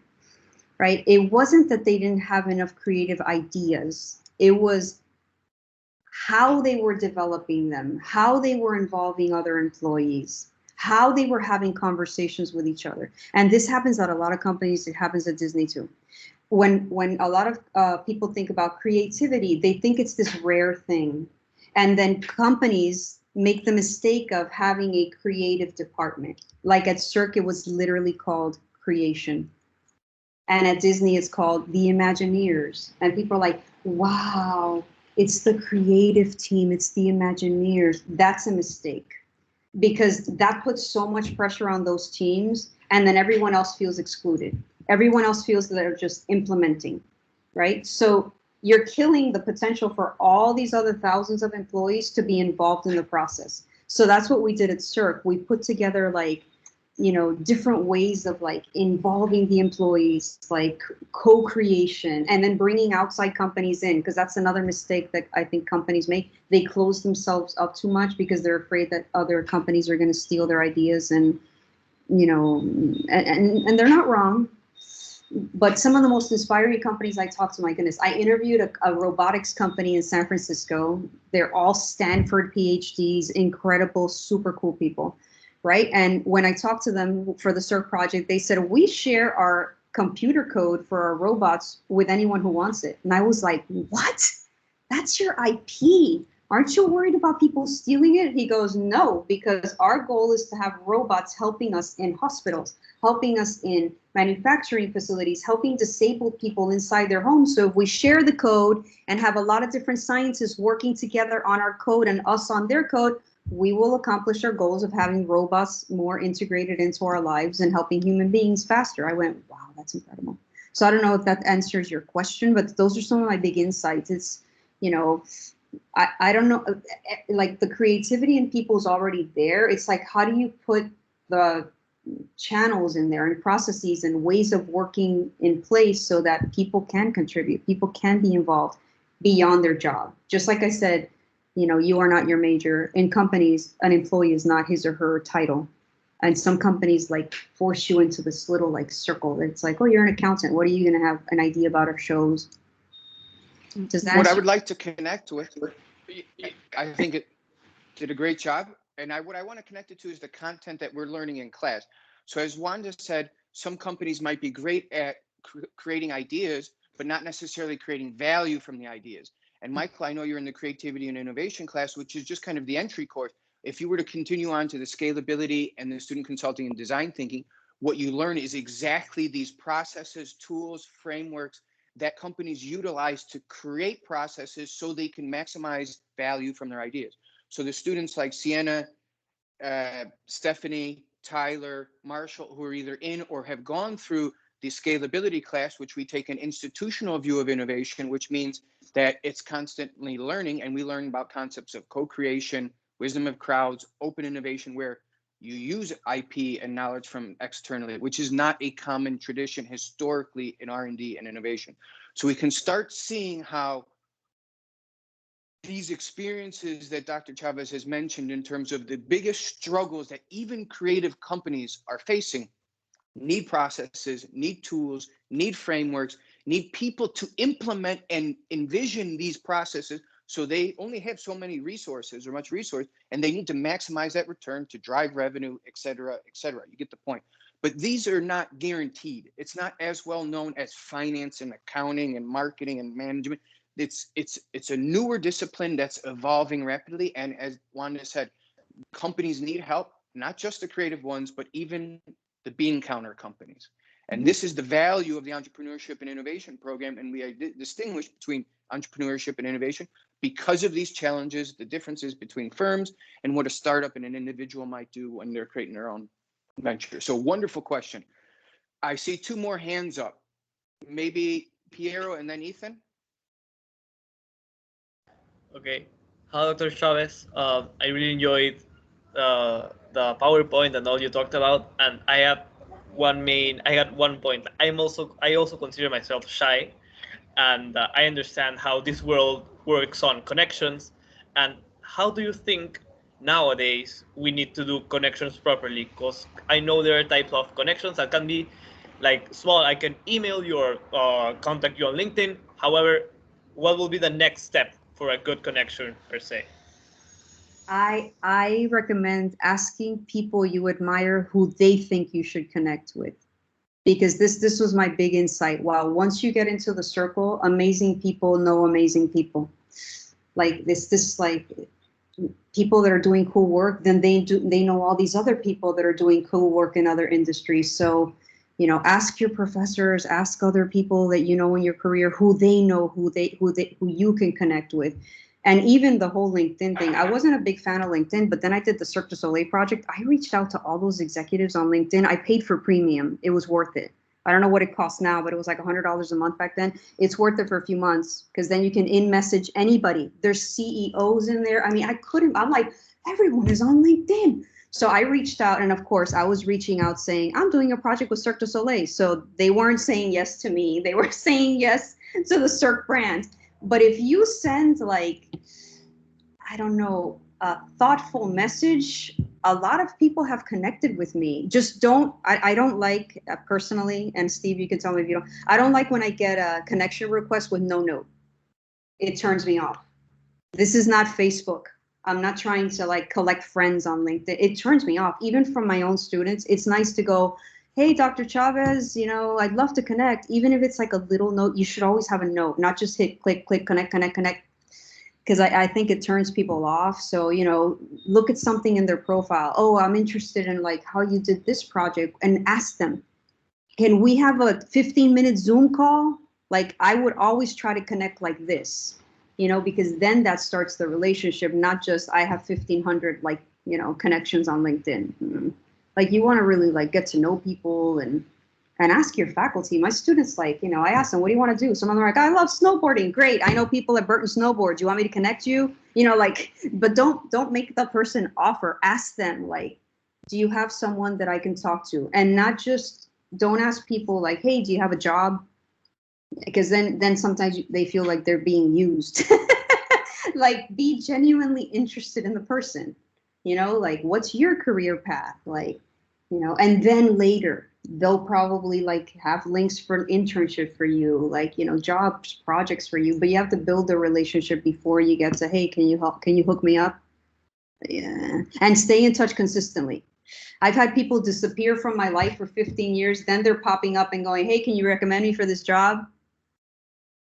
right? It wasn't that they didn't have enough creative ideas. It was how they were developing them, how they were involving other employees, how they were having conversations with each other. And this happens at a lot of companies. It happens at Disney too. When a lot of people think about creativity, they think it's this rare thing. And then companies make the mistake of having a creative department. Like at Cirque, it was literally called creation. And at Disney, it's called the Imagineers. And people are like, wow, it's the creative team, it's the Imagineers. That's a mistake, because that puts so much pressure on those teams, and then everyone else feels excluded. Everyone else feels that they're just implementing, right? So you're killing the potential for all these other thousands of employees to be involved in the process. So that's what we did at Cirque. We put together like, you know, different ways of like involving the employees, like co-creation, and then bringing outside companies in, because that's another mistake that I think companies make. They close themselves up too much because they're afraid that other companies are going to steal their ideas, and you know, and they're not wrong. But some of the most inspiring companies I talked to, my goodness, I interviewed a robotics company in San Francisco. They're all Stanford Ph.D.s, incredible, super cool people. Right. And when I talked to them for the Cirque project, they said, we share our computer code for our robots with anyone who wants it. And I was like, what? That's your IP. Aren't you worried about people stealing it? He goes, no, because our goal is to have robots helping us in hospitals, helping us in manufacturing facilities, helping disabled people inside their homes. So if we share the code and have a lot of different scientists working together on our code and us on their code, we will accomplish our goals of having robots more integrated into our lives and helping human beings faster. I went, wow, that's incredible. So I don't know if that answers your question, but those are some of my big insights. It's, you know, I don't know, like the creativity in people is already there. It's like, how do you put the channels in there and processes and ways of working in place so that people can contribute, people can be involved beyond their job. Just like I said, you know, you are not your major. In companies, an employee is not his or her title. And some companies like force you into this little like circle. It's like, oh, you're an accountant. What are you going to have an idea about our shows? Does that What I would like to connect with, I think it did a great job. And what I want to connect it to is the content that we're learning in class. So as Wanda said, some companies might be great at creating ideas, but not necessarily creating value from the ideas. And Michael, I know you're in the creativity and innovation class, which is just kind of the entry course. If you were to continue on to the scalability and the student consulting and design thinking, what you learn is exactly these processes, tools, frameworks that companies utilize to create processes so they can maximize value from their ideas. So the students like Sienna, Stephanie, Tyler, Marshall, who are either in or have gone through the scalability class, which we take an institutional view of innovation, which means that it's constantly learning, and we learn about concepts of co-creation, wisdom of crowds, open innovation, where you use IP and knowledge from externally, which is not a common tradition historically in R&D and innovation. So we can start seeing how these experiences that Dr. Chaves has mentioned in terms of the biggest struggles that even creative companies are facing need processes, need tools, need frameworks, need people to implement and envision these processes. So they only have so many resources or much resource, and they need to maximize that return to drive revenue, et cetera, et cetera. You get the point. But these are not guaranteed. It's not as well known as finance and accounting and marketing and management. It's a newer discipline that's evolving rapidly. And as Wanda said, companies need help, not just the creative ones, but even the bean counter companies. And this is the value of the entrepreneurship and innovation program. And we distinguish between entrepreneurship and innovation because of these challenges, the differences between firms and what a startup and an individual might do when they're creating their own venture. So wonderful question. I see two more hands up. Maybe Piero and then Ethan. Okay. Hi, Dr. Chavez. I really enjoyed the PowerPoint and all you talked about, and I had one point. I also consider myself shy, and I understand how this world works on connections. And how do you think nowadays we need to do connections properly? Because I know there are types of connections that can be like small. I can email you or contact you on LinkedIn. However, what will be the next step for a good connection per se? I recommend asking people you admire who they think you should connect with, because this was my big insight. Wow, once you get into the circle, amazing people know amazing people. Like this like people that are doing cool work, then they know all these other people that are doing cool work in other industries. So, you know, ask your professors, ask other people that you know in your career who they know, who you can connect with. And even the whole LinkedIn thing, I wasn't a big fan of LinkedIn, but then I did the Cirque du Soleil project. I reached out to all those executives on LinkedIn. I paid for premium. It was worth it. I don't know what it costs now, but it was like $100 a month back then. It's worth it for a few months because then you can in-message anybody. There's CEOs in there. I mean, I'm like, everyone is on LinkedIn. So I reached out, and of course, I was reaching out saying, I'm doing a project with Cirque du Soleil. So they weren't saying yes to me. They were saying yes to the Cirque brand. But if you send like, I don't know, a thoughtful message, a lot of people have connected with me. Just I don't like personally, and Steve, you can tell me if you don't, I don't like when I get a connection request with no note. It turns me off. This is not Facebook. I'm not trying to like collect friends on LinkedIn. It turns me off. Even from my own students, it's nice to go, hey, Dr. Chavez, you know, I'd love to connect. Even if it's like a little note, you should always have a note, not just hit click, click, connect, connect, connect. Because I think it turns people off. So, you know, look at something in their profile. Oh, I'm interested in like how you did this project, and ask them, can we have a 15-minute Zoom call? Like I would always try to connect like this. because then that starts the relationship, not just I have 1,500 like, connections on LinkedIn. Like you want to really like get to know people and ask your faculty. My students, like, I ask them, what do you want to do? Some of them are like, I love snowboarding. Great. I know people at Burton Snowboard. Do you want me to connect you? But don't make the person offer. Ask them, like, do you have someone that I can talk to? And not just, don't ask people like, hey, do you have a job? Because then sometimes they feel like they're being used. Like, be genuinely interested in the person, like, what's your career path? Like, and then later they'll probably like have links for an internship for you, like, jobs, projects for you, but you have to build a relationship before you get to, hey, can you hook me up? Yeah. And stay in touch consistently. I've had people disappear from my life for 15 years. Then they're popping up and going, hey, can you recommend me for this job?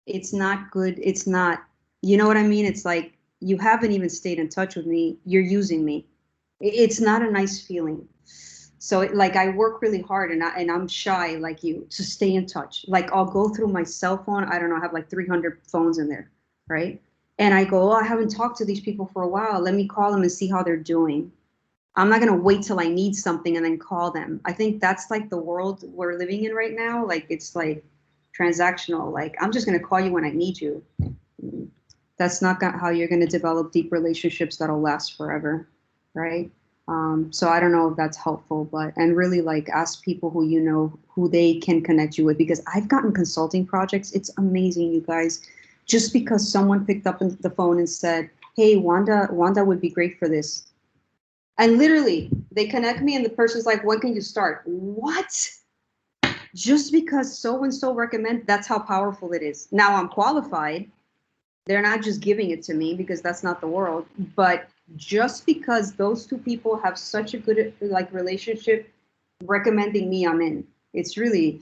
It's not good. It's not, you know what I mean? It's like, you haven't even stayed in touch with me. You're using me. It's not a nice feeling. So like, I work really hard and I'm shy like you to stay in touch. Like, I'll go through my cell phone. I don't know, I have like 300 phones in there, right? And I go, oh, I haven't talked to these people for a while. Let me call them and see how they're doing. I'm not going to wait till I need something and then call them. I think that's like the world we're living in right now. Like, it's like transactional. Like, I'm just going to call you when I need you. That's not how you're going to develop deep relationships that'll last forever, right? So I don't know if that's helpful, and really like ask people who they can connect you with, because I've gotten consulting projects. It's amazing, you guys. Just because someone picked up the phone and said, hey, Wanda would be great for this. And literally they connect me and the person's like, when can you start? What? Just because so-and-so recommend, that's how powerful it is. Now I'm qualified. They're not just giving it to me, because that's not the world, but just because those two people have such a good like relationship recommending me, I'm in. It's really,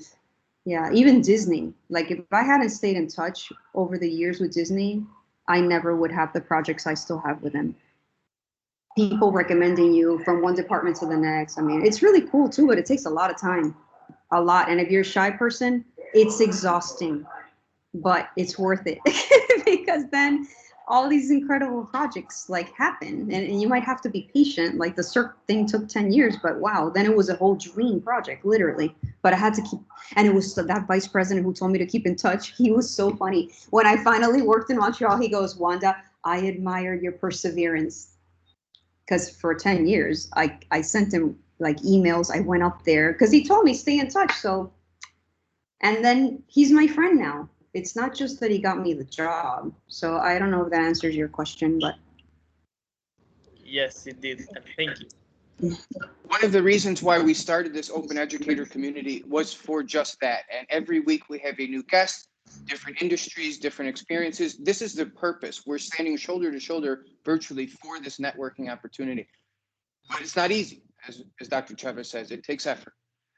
yeah, even Disney. Like, if I hadn't stayed in touch over the years with Disney, I never would have the projects I still have with them. People recommending you from one department to the next. I mean, it's really cool too, but it takes a lot of time, a lot. And if you're a shy person, it's exhausting, but it's worth it because then all these incredible projects like happen, and you might have to be patient. Like the Cirque thing took 10 years, but wow, then it was a whole dream project, literally. But I had to keep, and it was that vice president who told me to keep in touch. He was so funny. When I finally worked in Montreal, he goes, Wanda, I admire your perseverance. Because for 10 years, I sent him like emails. I went up there because he told me stay in touch. So, and then he's my friend now. It's not just that he got me the job. So I don't know if that answers your question, but. Yes, it did. And thank you. One of the reasons why we started this open educator community was for just that. And every week we have a new guest, different industries, different experiences. This is the purpose. We're standing shoulder to shoulder virtually for this networking opportunity. But it's not easy, as Dr. Chaves says, it takes effort.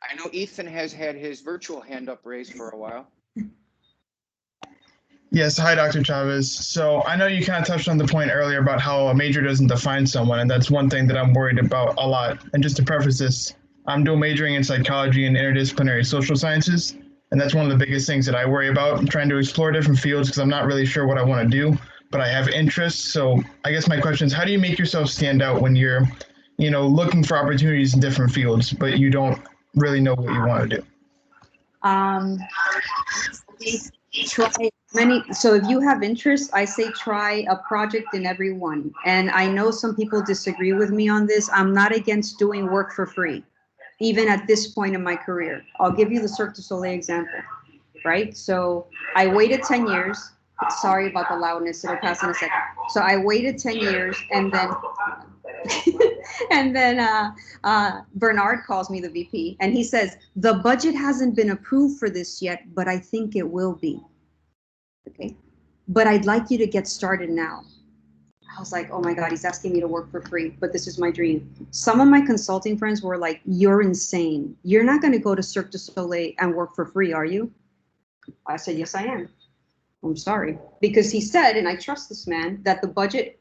I know Ethan has had his virtual hand up raised for a while. Yes, hi, Dr. Chaves. So I know you kind of touched on the point earlier about how a major doesn't define someone, and that's one thing that I'm worried about a lot. And just to preface this, I'm dual majoring in psychology and interdisciplinary social sciences, and that's one of the biggest things that I worry about. I'm trying to explore different fields because I'm not really sure what I want to do, but I have interests. So I guess my question is, how do you make yourself stand out when you're, looking for opportunities in different fields, but you don't really know what you want to do? So if you have interest, I say try a project in every one. And I know some people disagree with me on this. I'm not against doing work for free, even at this point in my career. I'll give you the Cirque du Soleil example, right? So I waited 10 years. Sorry about the loudness, it'll pass in a second. So I waited 10 years and then Bernard calls me, the VP, and he says, the budget hasn't been approved for this yet, but I think it will be. Okay, but I'd like you to get started now. I was like, oh my God, he's asking me to work for free, but this is my dream. Some of my consulting friends were like, you're insane. You're not going to go to Cirque du Soleil and work for free, are you? I said, yes, I am. I'm sorry. Because he said, and I trust this man, that the budget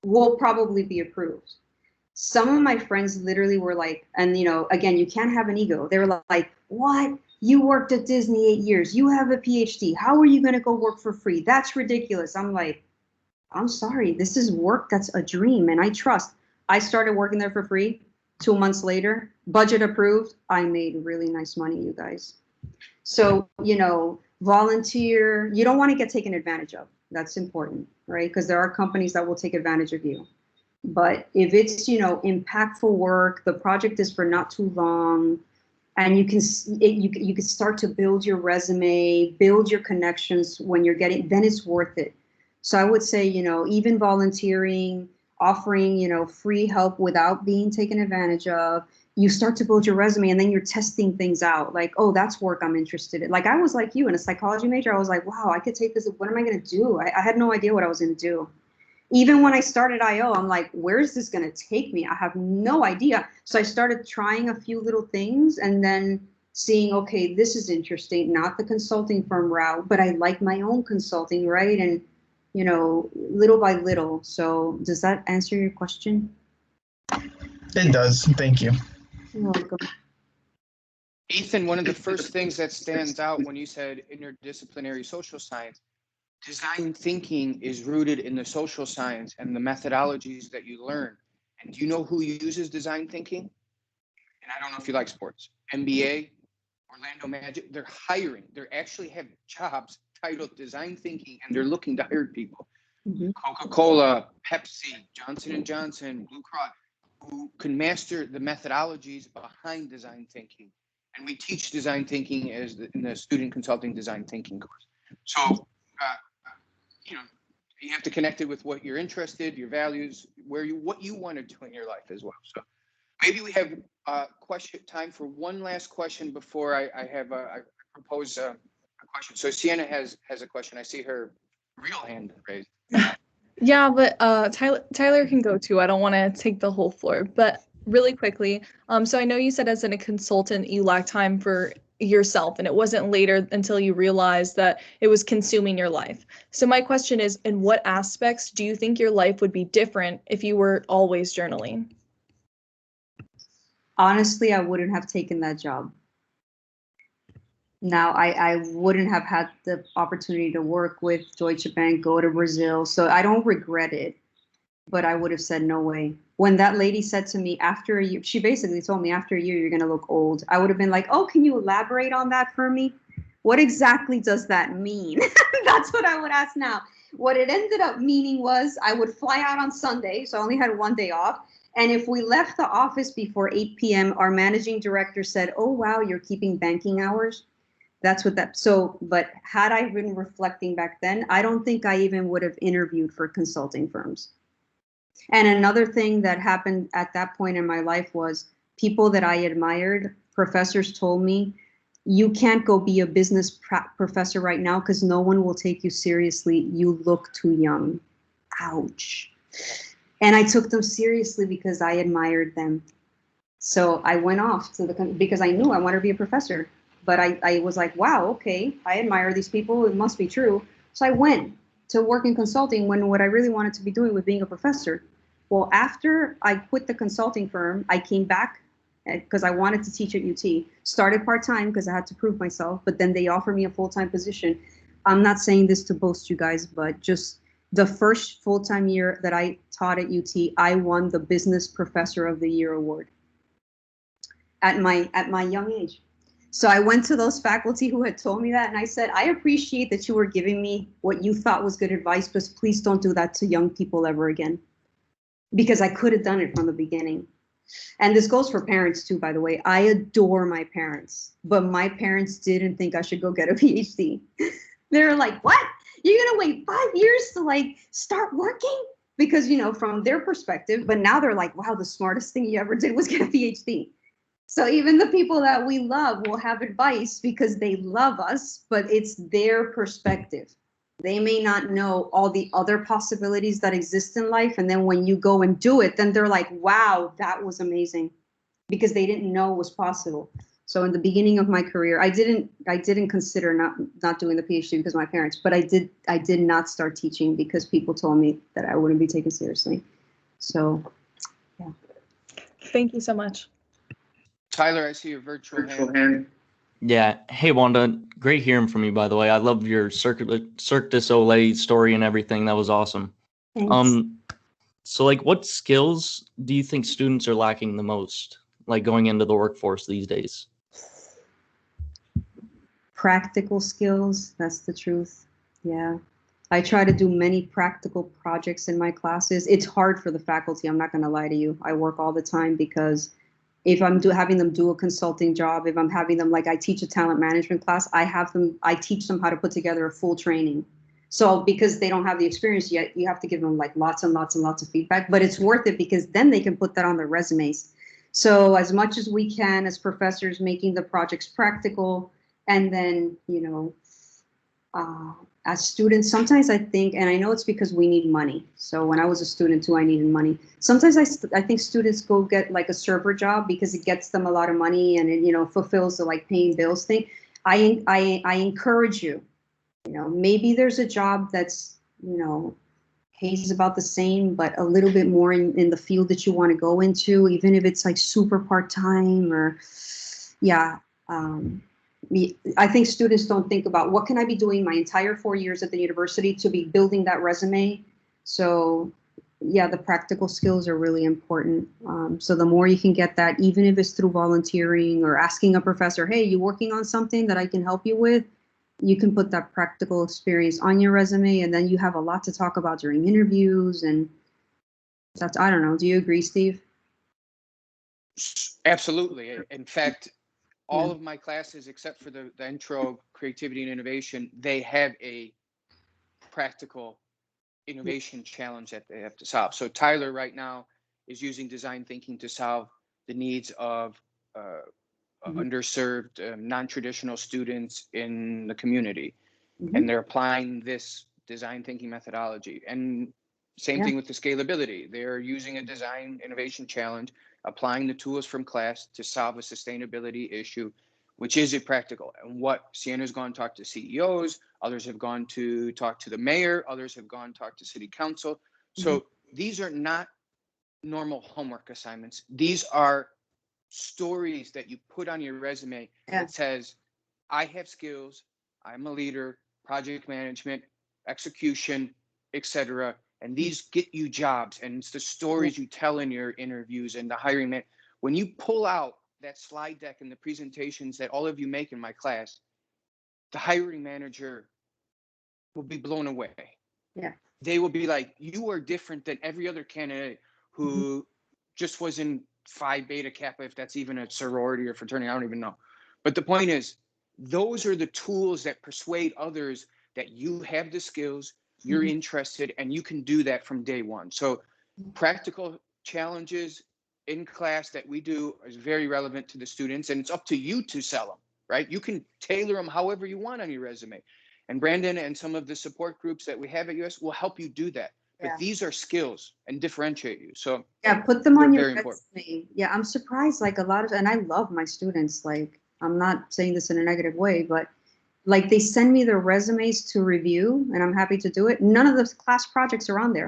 will probably be approved. Some of my friends literally were like, and again, you can't have an ego. They were like, what? You worked at Disney 8 years. You have a PhD. How are you going to go work for free? That's ridiculous. I'm like, I'm sorry. This is work that's a dream, and I trust. I started working there for free. 2 months later, budget approved. I made really nice money, you guys. So, you know, volunteer. You don't want to get taken advantage of. That's important, right? Because there are companies that will take advantage of you. But if it's, you know, impactful work, the project is for not too long, and you can start to build your resume, build your connections when you're getting, then it's worth it. So I would say, you know, even volunteering, offering, you know, free help without being taken advantage of, you start to build your resume, and then you're testing things out. Like, oh, that's work I'm interested in. Like I was like you in a psychology major. I was like, wow, I could take this. What am I going to do? I had no idea what I was going to do. Even when I started IO, I'm like, where's this going to take me? I have no idea. So I started trying a few little things and then seeing, okay, this is interesting, not the consulting firm route, but I like my own consulting, right? And, you know, little by little. So does that answer your question? It does. Thank you. You're welcome. Ethan, one of the first things that stands out when you said interdisciplinary social science, design thinking is rooted in the social science and the methodologies that you learn. And do you know who uses design thinking? And I don't know if you like sports. NBA, Orlando Magic, they're hiring. They actually have jobs titled design thinking, and they're looking to hire people. Mm-hmm. Coca-Cola, Pepsi, Johnson & Johnson, Blue Cross, who can master the methodologies behind design thinking. And we teach design thinking in the student consulting design thinking course. So, you know, you have to connect it with what you're interested, your values, what you want to do in your life as well. So maybe we have time for one last question before I propose a question. So Sienna has a question. I see her real hand raised. Yeah, but Tyler can go too. I don't want to take the whole floor, but really quickly. So I know you said as a consultant you lack time for yourself, and it wasn't later until you realized that it was consuming your life. So my question is, in what aspects do you think your life would be different if you were always journaling? Honestly, I wouldn't have taken that job. Now, I wouldn't have had the opportunity to work with Deutsche Bank, go to Brazil. So I don't regret it, but I would have said, no way. When that lady said to me after a year, she basically told me after a year, you're going to look old. I would have been like, oh, can you elaborate on that for me? What exactly does that mean? That's what I would ask now. What it ended up meaning was I would fly out on Sunday. So I only had one day off. And if we left the office before 8 p.m., our managing director said, oh, wow, you're keeping banking hours. That's what that, so, but had I been reflecting back then, I don't think I even would have interviewed for consulting firms. And another thing that happened at that point in my life was people that I admired, professors told me, you can't go be a business professor right now because no one will take you seriously. You look too young. Ouch. And I took them seriously because I admired them. So I went off to because I knew I wanted to be a professor. But I was like, wow, okay, I admire these people. It must be true. So I went to work in consulting when what I really wanted to be doing was being a professor. Well, after I quit the consulting firm, I came back because I wanted to teach at UT. Started part-time because I had to prove myself, but then they offered me a full-time position. I'm not saying this to boast you guys, but just the first full-time year that I taught at UT, I won the Business Professor of the Year award at my young age. So I went to those faculty who had told me that, and I said, I appreciate that you were giving me what you thought was good advice, but please don't do that to young people ever again. Because I could have done it from the beginning. And this goes for parents too, by the way. I adore my parents, but my parents didn't think I should go get a PhD. They were like, what? You're gonna wait 5 years to like start working? Because, you know, from their perspective, but now they're like, wow, the smartest thing you ever did was get a PhD. So even the people that we love will have advice because they love us, but it's their perspective. They may not know all the other possibilities that exist in life. And then when you go and do it, then they're like, wow, that was amazing, because they didn't know it was possible. So in the beginning of my career, I didn't consider not doing the PhD because of my parents, but I did not start teaching because people told me that I wouldn't be taken seriously. So, yeah. Thank you so much. Tyler, I see your virtual hand. Yeah. Hey, Wanda. Great hearing from you, by the way. I love your Cirque du Soleil story and everything. That was awesome. Thanks. So like what skills do you think students are lacking the most, like going into the workforce these days? Practical skills, that's the truth. Yeah. I try to do many practical projects in my classes. It's hard for the faculty, I'm not going to lie to you. I work all the time because if I'm having them do a consulting job, if I'm having them, like I teach a talent management class, I teach them how to put together a full training. So because they don't have the experience yet, you have to give them like lots and lots and lots of feedback, but it's worth it because then they can put that on their resumes. So as much as we can as professors, making the projects practical, and then, as students, sometimes I think, and I know it's because we need money. So when I was a student too, I needed money. Sometimes I think students go get like a server job because it gets them a lot of money and it, fulfills the like paying bills thing. I encourage you, maybe there's a job that's, pays about the same, but a little bit more in the field that you want to go into, even if it's like super part-time or, yeah. I think students don't think about what can I be doing my entire 4 years at the university to be building that resume. So yeah, the practical skills are really important. So the more you can get that, even if it's through volunteering or asking a professor, hey, you working on something that I can help you with? You can put that practical experience on your resume, and then you have a lot to talk about during interviews. And that's, I don't know. Do you agree, Steve? Absolutely. In fact, all of my classes, except for the intro, creativity and innovation, they have a practical innovation challenge that they have to solve. So Tyler right now is using design thinking to solve the needs of underserved, non-traditional students in the community. And they're applying this design thinking methodology. And same thing with the scalability. They're using a design innovation challenge, applying the tools from class to solve a sustainability issue, which is practical. And what Sienna's gone to talk to CEOs, others have gone to talk to the mayor, others have gone to talk to city council. So these are not normal homework assignments. These are stories that you put on your resume that says, I have skills, I'm a leader, project management, execution, etc. And these get you jobs. And it's the stories you tell in your interviews and the hiring man. When you pull out that slide deck and the presentations that all of you make in my class, the hiring manager will be blown away. Yeah. They will be like, you are different than every other candidate who just was in Phi Beta Kappa, if that's even a sorority or fraternity, I don't even know. But the point is, those are the tools that persuade others that you have the skills, you're interested, and you can do that from day one. So practical challenges in class that we do is very relevant to the students, and it's up to you to sell them, right? You can tailor them however you want on your resume. And Brandon and some of the support groups that we have at US will help you do that. But these are skills and differentiate you. So yeah, put them on your resume. Important. Yeah, I'm surprised, like a lot of, and I love my students, like, I'm not saying this in a negative way, but like they send me their resumes to review and I'm happy to do it. None of the class projects are on there.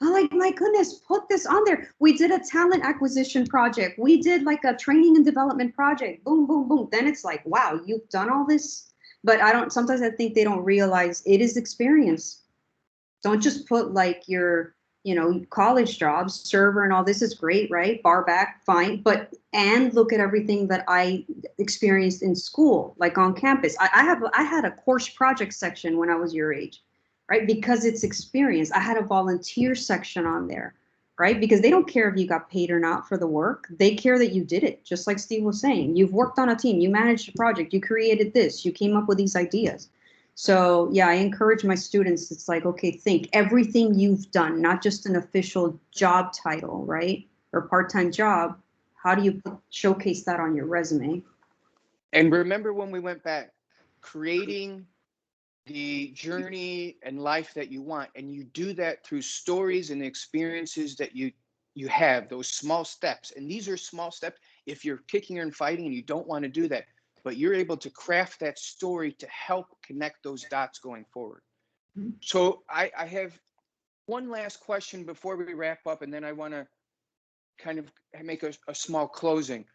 I'm like, my goodness, put this on there. We did a talent acquisition project. We did like a training and development project. Boom, boom, boom. Then it's like, wow, you've done all this. But sometimes I think they don't realize it is experience. Don't just put like your, college jobs, server and all this is great, right? Bar back, fine. And look at everything that I experienced in school, like on campus. I had a course project section when I was your age, right? Because it's experience. I had a volunteer section on there, right? Because they don't care if you got paid or not for the work. They care that you did it. Just like Steve was saying, you've worked on a team, you managed a project, you created this, you came up with these ideas. So yeah, I encourage my students. It's like, okay, think everything you've done, not just an official job title, right? Or part-time job. How do you showcase that on your resume? And remember when we went back, creating the journey and life that you want, and you do that through stories and experiences that you have, those small steps. And these are small steps if you're kicking and fighting and you don't want to do that, but you're able to craft that story to help connect those dots going forward. So I have one last question before we wrap up, and then I want to kind of make a small closing.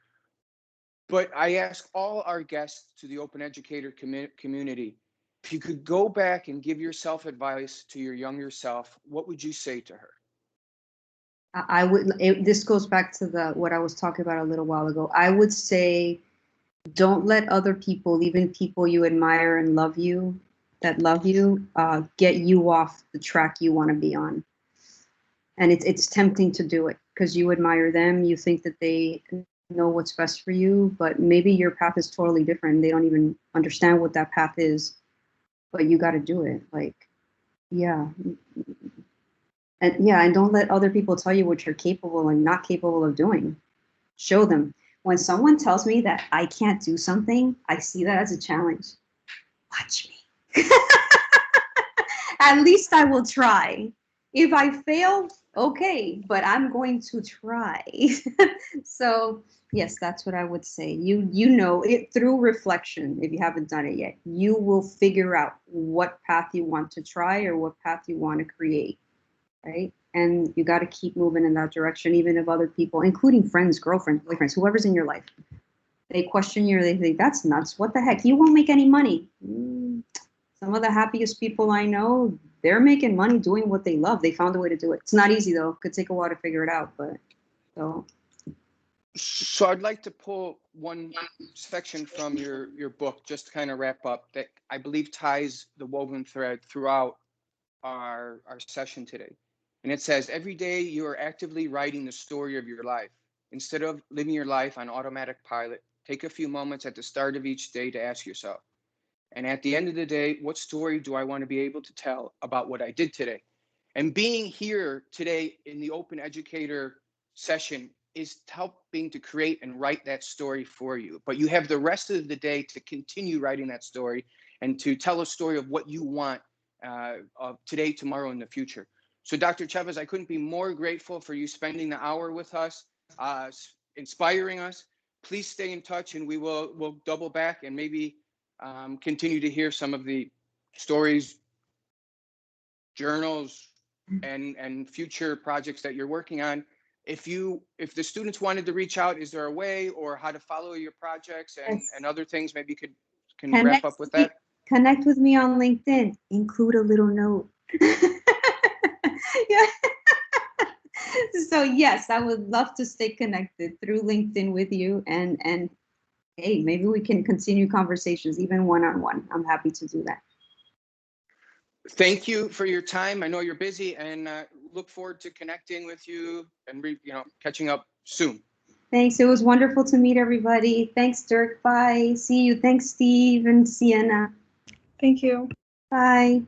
But I ask all our guests to the Open Educator community, if you could go back and give yourself advice to your younger self, what would you say to her? I would, this goes back to what I was talking about a little while ago. I would say, don't let other people, even people you admire and love you, get you off the track you want to be on. And it's tempting to do it because you admire them, you think that they know what's best for you, but maybe your path is totally different. They don't even understand what that path is, but you got to do it. Like, yeah. And don't let other people tell you what you're capable and not capable of doing. Show them. When someone tells me that I can't do something, I see that as a challenge. Watch me. At least I will try. If I fail, okay, but I'm going to try. So yes, that's what I would say. You know it through reflection. If you haven't done it yet, you will figure out what path you want to try or what path you want to create. Right? And you got to keep moving in that direction, even if other people, including friends, girlfriends, boyfriends, whoever's in your life, they question you or they think, that's nuts. What the heck? You won't make any money. Some of the happiest people I know, they're making money doing what they love. They found a way to do it. It's not easy, though. It could take a while to figure it out. But So I'd like to pull one section from your book, just to kind of wrap up, that I believe ties the woven thread throughout our session today. And it says, every day you are actively writing the story of your life. Instead of living your life on automatic pilot, take a few moments at the start of each day to ask yourself, and at the end of the day, what story do I want to be able to tell about what I did today? And being here today in the Open Educator session is helping to create and write that story for you. But you have the rest of the day to continue writing that story and to tell a story of what you want of today, tomorrow, and the future. So Dr. Chaves, I couldn't be more grateful for you spending the hour with us, inspiring us. Please stay in touch, and we'll double back and maybe continue to hear some of the stories, journals, and future projects that you're working on. If the students wanted to reach out, is there a way, or how to follow your projects and other things? Maybe you can wrap up with that. Connect with me on LinkedIn. Include a little note. Yeah. So yes, I would love to stay connected through LinkedIn with you, and hey, maybe we can continue conversations even one-on-one. I'm happy to do that. Thank you for your time. I know you're busy, and look forward to connecting with you and catching up soon. Thanks. It was wonderful to meet everybody. Thanks, Dirk. Bye. See you. Thanks, Steve and Sienna. Thank you. Bye.